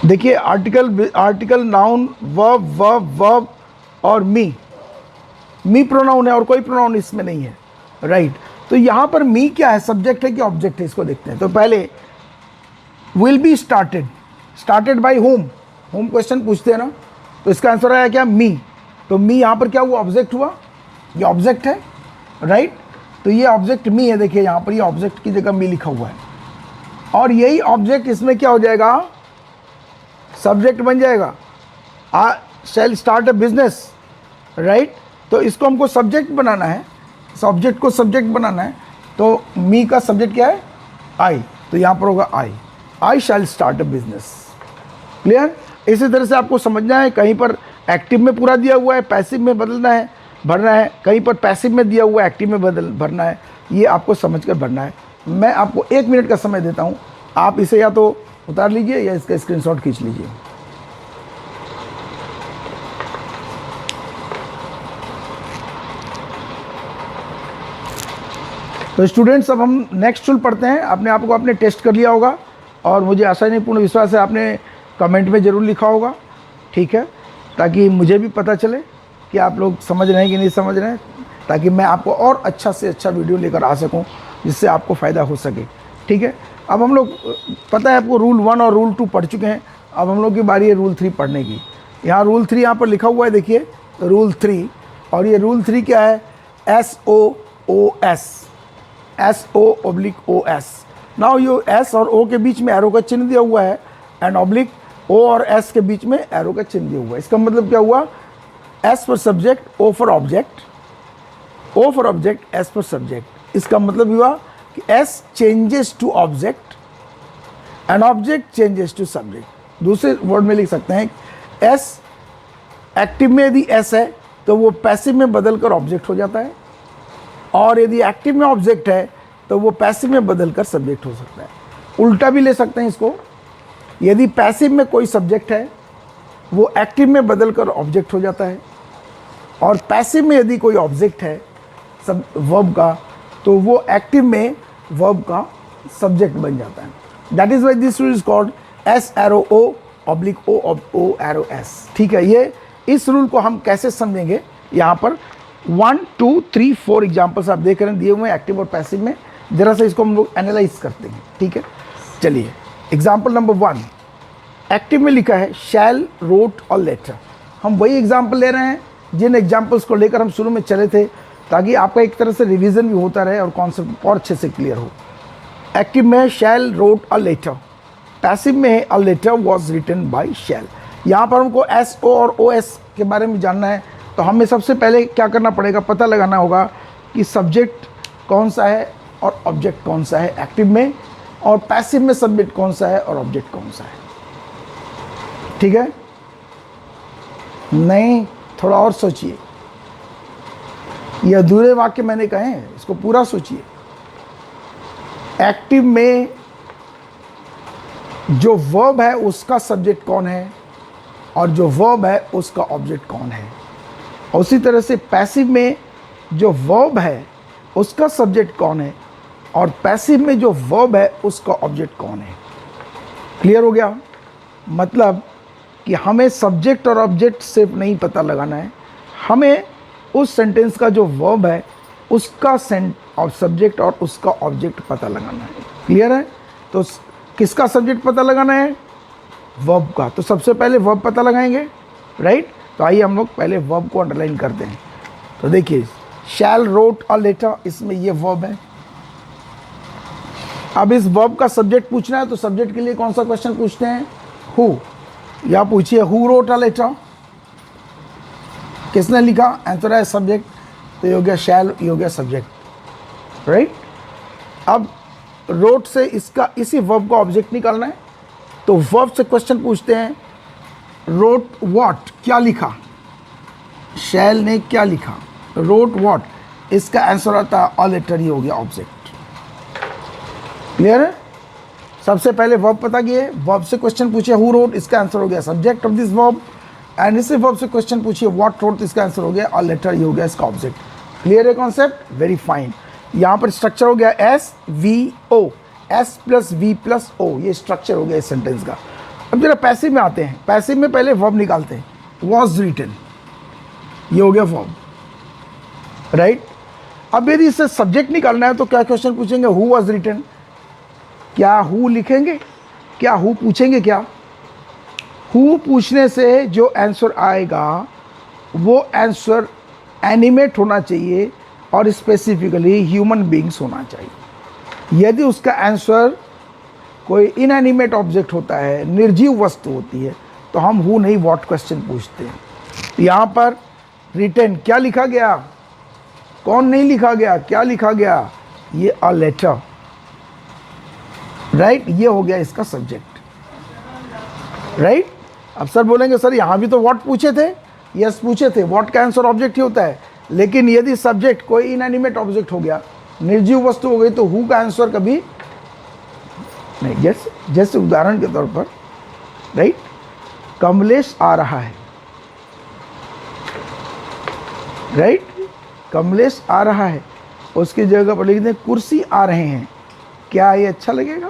देखिए आर्टिकल, नाउन, वर्ब और मी प्रोनाउन है और कोई प्रोनाउन इसमें नहीं है, राइट। तो यहाँ पर मी क्या है, सब्जेक्ट है कि ऑब्जेक्ट है, इसको देखते हैं। तो पहले will be started bye home question पूछते हैं ना, तो इसका आंसर आया क्या, मी। तो मी यहाँ पर क्या हुआ, ऑब्जेक्ट हुआ, ये ऑब्जेक्ट है, राइट। तो ये ऑब्जेक्ट मी है, देखिए यहाँ पर ये ऑब्जेक्ट की जगह मी लिखा हुआ है, और यही ऑब्जेक्ट इसमें क्या हो जाएगा, सब्जेक्ट बन जाएगा। शैल स्टार्ट अ बिजनेस, राइट। तो इसको हमको सब्जेक्ट बनाना है, इस ऑब्जेक्ट को सब्जेक्ट बनाना है। तो मी का सब्जेक्ट क्या है, आई, तो यहाँ पर होगा I shall start a business, clear. इसी तरह से आपको समझना है, कहीं पर एक्टिव में पूरा दिया हुआ है, पैसिव में बदलना है, भरना है, कहीं पर पैसिव में दिया हुआ है, एक्टिव में भरना है। ये आपको समझकर भरना है। मैं आपको 1 मिनट का समय देता हूँ, आप इसे या तो उतार लीजिए या इसका स्क्रीनशॉट खींच लीजिए। तो स्टूडेंट्स, अब हम नेक्स्ट टूल पढ़ते हैं। अपने आप को आपने टेस्ट कर लिया होगा और मुझे आसानीपूर्ण विश्वास है आपने कमेंट में ज़रूर लिखा होगा, ठीक है, ताकि मुझे भी पता चले कि आप लोग समझ रहे हैं कि नहीं समझ रहे हैं, ताकि मैं आपको और अच्छा से अच्छा वीडियो लेकर आ सकूं जिससे आपको फ़ायदा हो सके, ठीक है। अब हम लोग, पता है आपको, रूल 1 और रूल 2 पढ़ चुके हैं। अब हम लोग की बारी है रूल 3 पढ़ने की। यहाँ रूल 3 यहाँ पर लिखा हुआ है, देखिए रूल 3। और ये रूल 3 क्या है? SO/OS। नाउ ये S और O के बीच में एरो का चिन्ह दिया हुआ है एंड ऑब्लिक O और S के बीच में एरो का चिन्ह दिया हुआ है। इसका मतलब क्या हुआ? S for subject, O for object, O for object, S for subject. इसका मतलब हुआ कि S changes to object and object changes to subject. दूसरे वर्ड में लिख सकते हैं, S एक्टिव में यदि S है तो वो पैसिव में बदलकर ऑब्जेक्ट हो जाता है, और यदि एक्टिव में ऑब्जेक्ट है तो वो पैसिव में बदलकर सब्जेक्ट हो सकता है। उल्टा भी ले सकते हैं इसको, यदि पैसिव में कोई सब्जेक्ट है वो एक्टिव में बदलकर ऑब्जेक्ट हो जाता है, और पैसिव में यदि कोई ऑब्जेक्ट है सब वर्ब का, तो वो एक्टिव में वर्ब का सब्जेक्ट बन जाता है। That is why this rule is called S/O/O/S। ठीक है, ये इस रूल को हम कैसे समझेंगे, यहाँ पर 1 2 3 4 एग्जाम्पल्स आप देख रहे हैं दिए हुए हैं एक्टिव और पैसिव में। जरा से इसको हम लोग एनालाइज करते हैं, ठीक है। चलिए, एग्जाम्पल नंबर 1 एक्टिव में लिखा है शैल, रोट और लेटर। हम वही एग्जाम्पल ले रहे हैं जिन एग्जाम्पल्स को लेकर हम शुरू में चले थे, ताकि आपका एक तरह से रिवीजन भी होता रहे और कॉन्सेप्ट और अच्छे से क्लियर हो। एक्टिव में है शैल, रोट और लेटर। पैसिव में है a letter was written by Shail. यहाँ पर हमको SO और OS के बारे में जानना है, तो हमें सबसे पहले क्या करना पड़ेगा, पता लगाना होगा कि सब्जेक्ट कौन सा है और ऑब्जेक्ट कौन सा है एक्टिव में, और पैसिव में सब्जेक्ट कौन सा है और ऑब्जेक्ट कौन सा है। ठीक है, नहीं, थोड़ा और सोचिए, ये अधूरे वाक्य मैंने कहे हैं, इसको पूरा सोचिए। एक्टिव में जो वर्ब है उसका सब्जेक्ट कौन है और जो वर्ब है उसका ऑब्जेक्ट कौन है। उसी तरह से पैसिव में जो वर्ब है उसका सब्जेक्ट कौन है और पैसिव में जो वर्ब है उसका ऑब्जेक्ट कौन है। क्लियर हो गया? मतलब कि हमें सब्जेक्ट और ऑब्जेक्ट सिर्फ नहीं पता लगाना है, हमें उस सेंटेंस का जो वर्ब है उसका सब्जेक्ट और उसका ऑब्जेक्ट पता लगाना है। क्लियर है? तो किसका सब्जेक्ट पता लगाना है? वर्ब का। तो सबसे पहले वर्ब पता लगाएंगे, राइट। तो आइए हम लोग पहले वर्ब को अंडरलाइन करते हैं। तो देखिए, शैल, रोट और लेटर, इसमें ये वर्ब है। अब इस वर्ब का सब्जेक्ट पूछना है, तो सब्जेक्ट के लिए कौन सा क्वेश्चन पूछते हैं? हु। या पूछिए हु रोट अ लेटर, किसने लिखा? आंसर है सब्जेक्ट, तो ये हो गया शैल, ये हो गया सब्जेक्ट, राइट। अब रोट से इसका इसी वर्ब का ऑब्जेक्ट निकालना है, तो वर्ब से क्वेश्चन पूछते हैं, रोट व्हाट, क्या लिखा? शैल ने क्या लिखा? रोट व्हाट, इसका आंसर आता है अ लेटर, ही हो गया ऑब्जेक्ट। क्लियर है? सबसे पहले वर्ब पता किए, वर्ब से क्वेश्चन पूछिए हु रोट, इसका आंसर हो गया subject of this verb, and इसी वर्ब से क्वेश्चन पूछिए व्हाट रोट, इसका आंसर हो गया अ लेटर, ही हो गया इसका ऑब्जेक्ट। क्लियर है कॉन्सेप्ट? Very fine. यहाँ पर स्ट्रक्चर हो गया SVO, S+V+O, ये स्ट्रक्चर हो गया इस सेंटेंस का। अब जरा पैसिव में आते हैं। पैसिव में पहले वर्ब निकालते हैं, वॉज रिटन, ये हो गया वर्ब, राइट। अब यदि इससे सब्जेक्ट निकालना है तो क्या क्वेश्चन पूछेंगे? Who was written. क्या हु लिखेंगे? क्या हु पूछेंगे? क्या हु पूछने से जो आंसर आएगा वो आंसर एनिमेट होना चाहिए और स्पेसिफिकली ह्यूमन बींग्स होना चाहिए। यदि उसका आंसर कोई इनएनिमेट ऑब्जेक्ट होता है, निर्जीव वस्तु होती है, तो हम हु नहीं व्हाट क्वेश्चन पूछते हैं। यहाँ पर रिटन क्या लिखा गया? कौन नहीं लिखा गया? क्या लिखा गया? ये अ लेटर, राइट। ये हो गया इसका सब्जेक्ट, राइट। अब सर बोलेंगे सर यहाँ भी तो व्हाट पूछे थे, यस पूछे थे, व्हाट का आंसर ऑब्जेक्ट ही होता है, लेकिन यदि सब्जेक्ट कोई इनएनिमेट ऑब्जेक्ट हो गया, निर्जीव वस्तु हो गई, तो हु का आंसर कभी नहीं। जैसे उदाहरण के तौर पर, राइट, कमलेश आ रहा है, राइट, कमलेश आ रहा है, उसकी जगह पर लिख दें कुर्सी आ रहे हैं। क्या ये अच्छा लगेगा?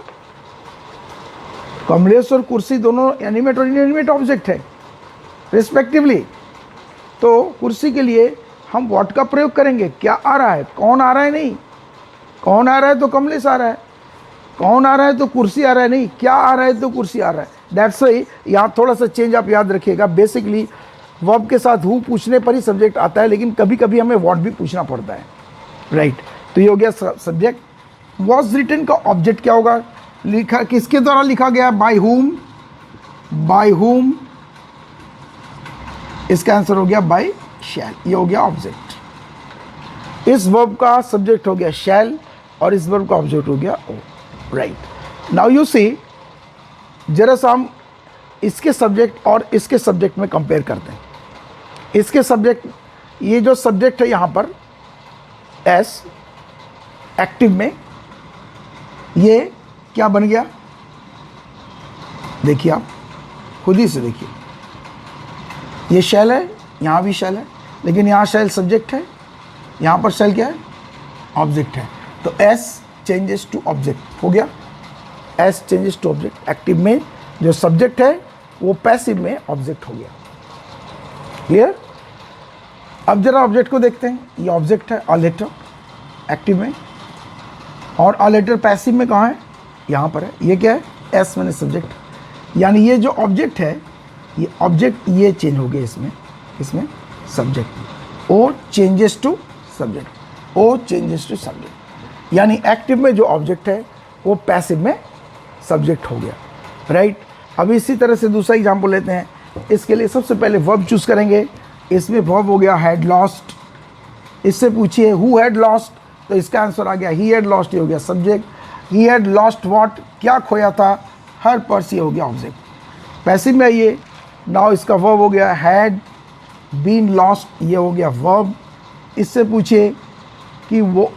कमलेश और कुर्सी दोनों एनिमेट और इनएनिमेट ऑब्जेक्ट है रिस्पेक्टिवली। तो कुर्सी के लिए हम व्हाट का प्रयोग करेंगे, क्या आ रहा है, कौन आ रहा है नहीं, कौन आ रहा है तो कमलेश आ रहा है, कौन आ रहा है तो कुर्सी आ रहा है नहीं, क्या आ रहा है तो कुर्सी आ रहा है। दैट्स वाई यहाँ थोड़ा सा चेंज आप याद रखिएगा। बेसिकली वर्ब के साथ हु पूछने पर ही सब्जेक्ट आता है, लेकिन कभी कभी हमें व्हाट भी पूछना पड़ता है, राइट। तो ये हो गया सब्जेक्ट। वॉज रिटन का ऑब्जेक्ट क्या होगा, लिखा किसके द्वारा लिखा गया, बाय हुम, बाय हुम, इसका आंसर हो गया बाय शैल, ये हो गया ऑब्जेक्ट। इस वर्ब का सब्जेक्ट हो गया शैल और इस वर्ब का ऑब्जेक्ट हो गया ओ, राइट। नाउ यू सी, जरा सा हम इसके सब्जेक्ट और इसके सब्जेक्ट में कंपेयर करते हैं। इसके सब्जेक्ट, ये जो सब्जेक्ट है यहाँ पर एस एक्टिव में, ये क्या बन गया, देखिए आप खुद ही से देखिए, ये शैल है, यहाँ भी शैल है, लेकिन यहाँ शैल सब्जेक्ट है, यहाँ पर शैल क्या है, ऑब्जेक्ट है। तो एस चेंजेस टू ऑब्जेक्ट हो गया, S changes to object. Active में जो सब्जेक्ट है वो पैसिव में ऑब्जेक्ट हो गया। क्लियर? अब जरा ऑब्जेक्ट को देखते हैं। ये ऑब्जेक्ट है, अ लेटर एक्टिव में, और अ लेटर पैसिव में कहाँ है, यहाँ पर है। ये क्या है, एस मैंने सब्जेक्ट, यानी ये जो ऑब्जेक्ट है, ये ऑब्जेक्ट ये चेंज हो गया इसमें subject, O changes to subject, O changes to subject, यानी एक्टिव में जो ऑब्जेक्ट है वो पैसिव में सब्जेक्ट हो गया, राइट। अब इसी तरह से दूसरा एग्जाम्पल लेते हैं। इसके लिए सबसे पहले वर्ब चूज करेंगे। इसमें वर्ब हो गया हैड लॉस्ट, इससे पूछिए हु हैड लॉस्ट, तो इसका आंसर आ गया ही हैड लॉस्ट, ये हो गया subject. He had lost what, क्या खोया था, हर पर्स, ये हो गया ऑब्जेक्ट। पैसिव में आइए, नाउ इसका वर्ब हो गया हैड बीन लॉस्ट, ये हो गया वर्ब। इससे पूछिए कि वो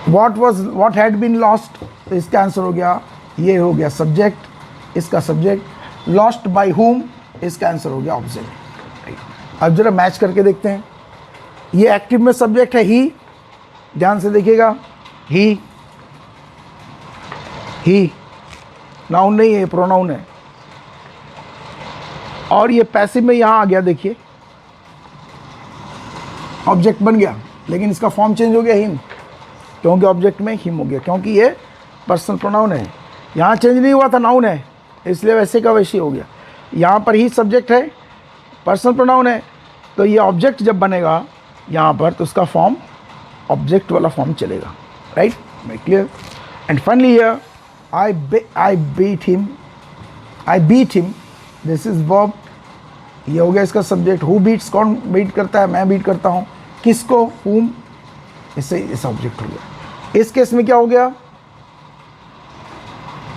व्हाट हैड बीन लॉस्ट, तो इसका आंसर हो गया, ये हो गया सब्जेक्ट, इसका सब्जेक्ट। लॉस्ट बाय हुम, इसका आंसर हो गया ऑब्जेक्ट। अब जरा मैच करके देखते हैं। ये एक्टिव में सब्जेक्ट है ही, ध्यान से देखिएगा, ही नाउन नहीं है, प्रोनाउन है। और ये पैसिव में यहाँ आ गया, देखिए ऑब्जेक्ट बन गया, लेकिन इसका फॉर्म चेंज हो गया हिम, क्योंकि ऑब्जेक्ट में हिम हो गया, क्योंकि ये पर्सनल प्रोनाउन है। यहाँ चेंज नहीं हुआ था, नाउन है, इसलिए वैसे का वैसे हो गया। यहाँ पर ही सब्जेक्ट है, पर्सनल प्रोनाउन है, तो ये ऑब्जेक्ट जब बनेगा यहाँ पर, तो उसका फॉर्म ऑब्जेक्ट वाला फॉर्म चलेगा, right. Make clear? And finally here I beat him, this is verb, ये हो गया इसका सब्जेक्ट। हु बीट्स, कौन बीट करता है, मैं बीट करता हूँ, किसको, हुम, इससे इस ऑब्जेक्ट हो गया। इस केस में क्या हो गया,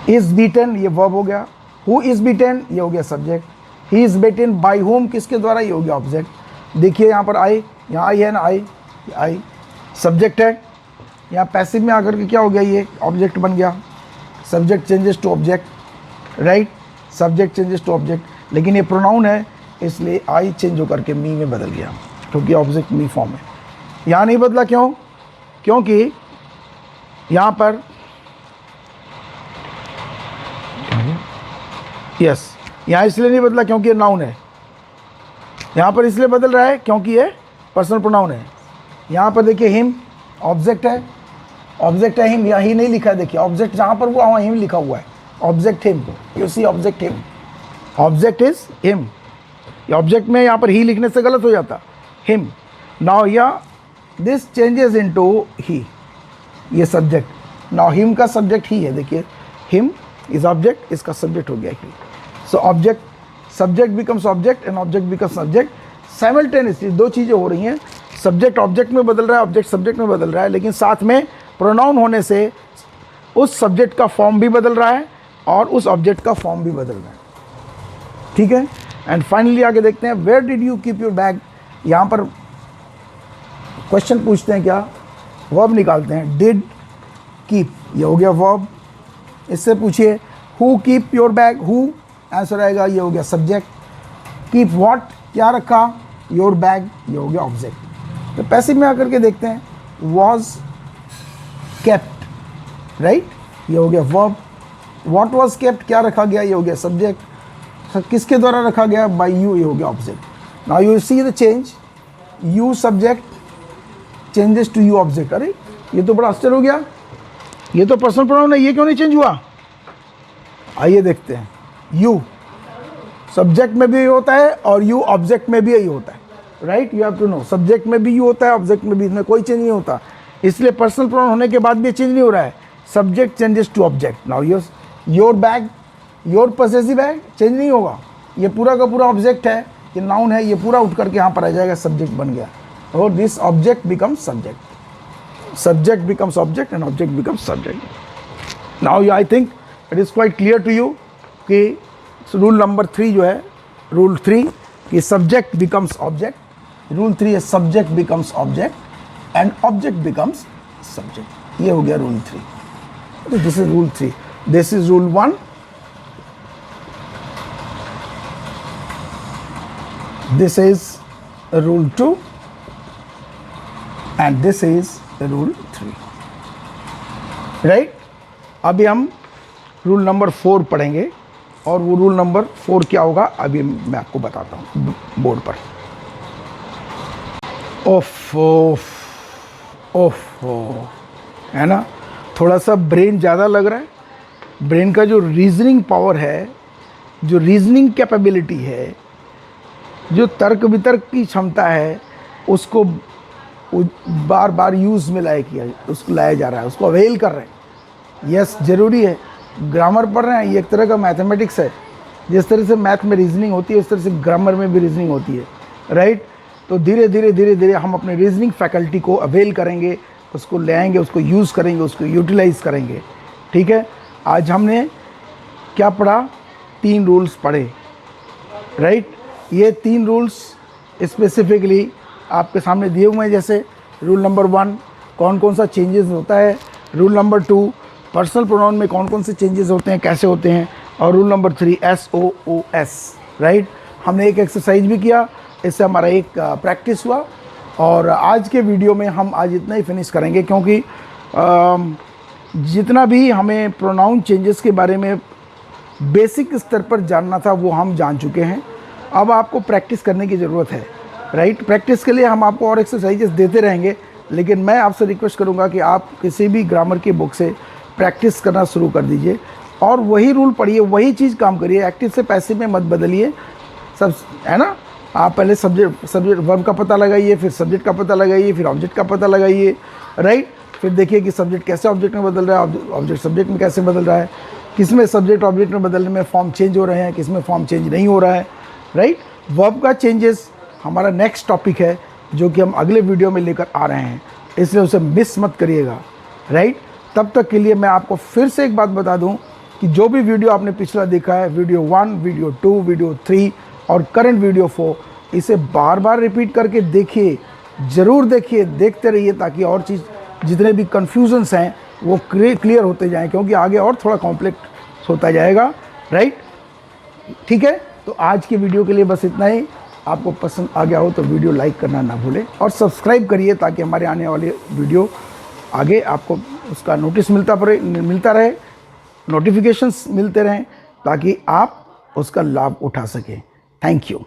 इज बीटन, ये वर्ब हो गया। हु इज बीटन, ये हो गया subject. He is beaten by whom, किसके द्वारा, ये हो गया ऑब्जेक्ट। देखिए यहाँ पर आई, यहाँ आई है ना, आई सब्जेक्ट है। यहाँ पैसिव में आकर के क्या हो गया, ये ऑब्जेक्ट बन गया। Subject changes to object, right, subject changes to object, लेकिन ये प्रोनाउन है, इसलिए आई चेंज होकर के मी में बदल गया, क्योंकि ऑब्जेक्ट मी फॉर्म है। यहाँ नहीं बदला, क्यों, क्योंकि यहाँ पर यस, यहाँ इसलिए नहीं बदला क्योंकि ये नाउन है। यहाँ पर इसलिए बदल रहा है क्योंकि ये पर्सनल प्रोनाउन है। यहाँ पर देखिए हिम ऑब्जेक्ट है, ऑब्जेक्ट है हिम, यहाँ ही नहीं लिखा है, देखिए ऑब्जेक्ट जहाँ पर हुआ वहाँ हिम लिखा हुआ है, object him, you see object him, object is him. ये ऑब्जेक्ट में यहाँ पर ही लिखने से गलत हो जाता, हिम। नाउ या दिस चेंजेस इनटू ही, ये सब्जेक्ट। नाउ हिम का सब्जेक्ट ही है, देखिए हिम इज ऑब्जेक्ट, इसका सब्जेक्ट हो गया he. So object, subject becomes object and object becomes subject. Simultaneously दो चीज़ें हो रही हैं, सब्जेक्ट ऑब्जेक्ट में बदल रहा है, ऑब्जेक्ट सब्जेक्ट में बदल रहा है, लेकिन साथ में प्रोनाउन होने से उस सब्जेक्ट का फॉर्म भी बदल रहा है और उस ऑब्जेक्ट का फॉर्म भी बदल रहा है, ठीक है। एंड फाइनली आगे देखते हैं, where did you keep your bag. यहाँ पर क्वेश्चन पूछते हैं, क्या वर्ब निकालते हैं, डिड, कीप, ये हो गया वर्ब। इससे पूछिए who keep your bag, who answer आएगा, ये हो गया सब्जेक्ट। कीप व्हाट, क्या रखा, योर बैग, ये हो गया ऑब्जेक्ट। तो पैसिव में आकर के देखते हैं, वॉज केप्ट, राइट, ये हो गया वर्ब। व्हाट वॉज केप्ट, क्या रखा गया, ये हो गया सब्जेक्ट। किसके द्वारा रखा गया, बाय यू, ये हो गया object. Now you see the change, you subject changes to you object. अरे ये तो बड़ा आश्चर्य हो गया, ये तो पर्सनल प्रोनाउन है, ये क्यों नहीं चेंज हुआ। आइए देखते हैं, यू सब्जेक्ट में भी यही होता है और यू ऑब्जेक्ट में भी यही होता है, right, you have to know. Subject में भी यू होता है, ऑब्जेक्ट में भी, इसमें कोई चेंज नहीं होता, इसलिए पर्सनल प्रोनाउन होने के बाद भी चेंज नहीं हो रहा है। Subject changes to object. Now your bag, your possessive bag change नहीं होगा, ये पूरा का पूरा ऑब्जेक्ट है, ये नाउन है, ये पूरा उठ करके यहाँ पर आ जाएगा, सब्जेक्ट बन गया, और this object becomes subject, subject becomes object and object becomes subject. Now I think it is quite clear to you कि रूल नंबर 3 जो है, रूल 3 कि सब्जेक्ट बिकम्स ऑब्जेक्ट, रूल 3 है subject becomes object and object becomes subject. ये हो गया rule 3। This is rule 3, this is rule 1, this is rule 2 and this is rule 3, right। अभी हम रूल नंबर 4 पढ़ेंगे और वो रूल नंबर 4 क्या होगा अभी मैं आपको बताता हूँ बोर्ड पर। ओफ ओफ ओफ, है ना, थोड़ा सा ब्रेन ज़्यादा लग रहा है। ब्रेन का जो रीजनिंग पावर है, जो रीजनिंग कैपेबिलिटी है, जो तर्क वितर्क की क्षमता है, उसको बार बार यूज़ में उसको लाया जा रहा है, उसको अवेल कर रहे हैं। यस, ज़रूरी है, ग्रामर पढ़ रहे हैं, ये एक तरह का मैथमेटिक्स है। जिस तरह से मैथ में रीजनिंग होती है उस तरह से ग्रामर में भी रीजनिंग होती है, राइट। तो धीरे धीरे धीरे धीरे हम अपने रीजनिंग फैकल्टी को अवेल करेंगे, उसको ले आएंगे, उसको यूज़ करेंगे, उसको यूटिलाइज़ करेंगे, ठीक है। आज हमने क्या पढ़ा, 3 रूल्स पढ़े, राइट। ये 3 रूल्स स्पेसिफिकली आपके सामने दिए हुए हैं, जैसे रूल नंबर 1 कौन कौन सा चेंजेस होता है, रूल नंबर 2 पर्सनल प्रोनाउन में कौन कौन से चेंजेस होते हैं, कैसे होते हैं, और रूल नंबर 3 SOOS, राइट। हमने एक एक्सरसाइज भी किया, इससे हमारा एक प्रैक्टिस हुआ। और आज के वीडियो में हम आज इतना ही फिनिश करेंगे, क्योंकि जितना भी हमें प्रोनाउन चेंजेस के बारे में बेसिक स्तर पर जानना था वो हम जान चुके हैं। अब आपको प्रैक्टिस करने की ज़रूरत है, राइट। प्रैक्टिस के लिए हम आपको और एक्सरसाइजेस देते रहेंगे, लेकिन मैं आपसे रिक्वेस्ट करूंगा कि आप किसी भी ग्रामर की बुक से प्रैक्टिस करना शुरू कर दीजिए और वही रूल पढ़िए, वही चीज़ काम करिए, एक्टिव से पैसिव में मत बदलिए, सब, है ना। आप पहले सब्जेक्ट वर्ब का पता लगाइए, फिर सब्जेक्ट का पता लगाइए, फिर ऑब्जेक्ट का पता लगाइए, राइट। फिर देखिए कि सब्जेक्ट कैसे ऑब्जेक्ट में बदल रहा है, ऑब्जेक्ट सब्जेक्ट में कैसे बदल रहा है, किस में सब्जेक्ट ऑब्जेक्ट में बदलने में फॉर्म चेंज हो रहे हैं, किस में फॉर्म चेंज नहीं हो रहा है, राइट। वर्ब का चेंजेस हमारा नेक्स्ट टॉपिक है, जो कि हम अगले वीडियो में लेकर आ रहे हैं, इसलिए उसे मिस मत करिएगा, राइट। तब तक के लिए मैं आपको फिर से एक बात बता दूं कि जो भी वीडियो आपने पिछला देखा है, वीडियो 1, वीडियो 2, वीडियो 3 और करंट वीडियो 4, इसे बार बार रिपीट करके देखिए, ज़रूर देखिए, देखते रहिए, ताकि और चीज़ जितने भी कन्फ्यूजन्स हैं वो क्लियर होते जाएँ, क्योंकि आगे और थोड़ा कॉम्प्लेक्स होता जाएगा, राइट। ठीक है, तो आज की वीडियो के लिए बस इतना ही। आपको पसंद आ गया हो तो वीडियो लाइक करना ना भूलें और सब्सक्राइब करिए, ताकि हमारे आने वाले वीडियो आगे आपको उसका नोटिस मिलता रहे, नोटिफिकेशंस मिलते रहें, ताकि आप उसका लाभ उठा सकें। Thank you.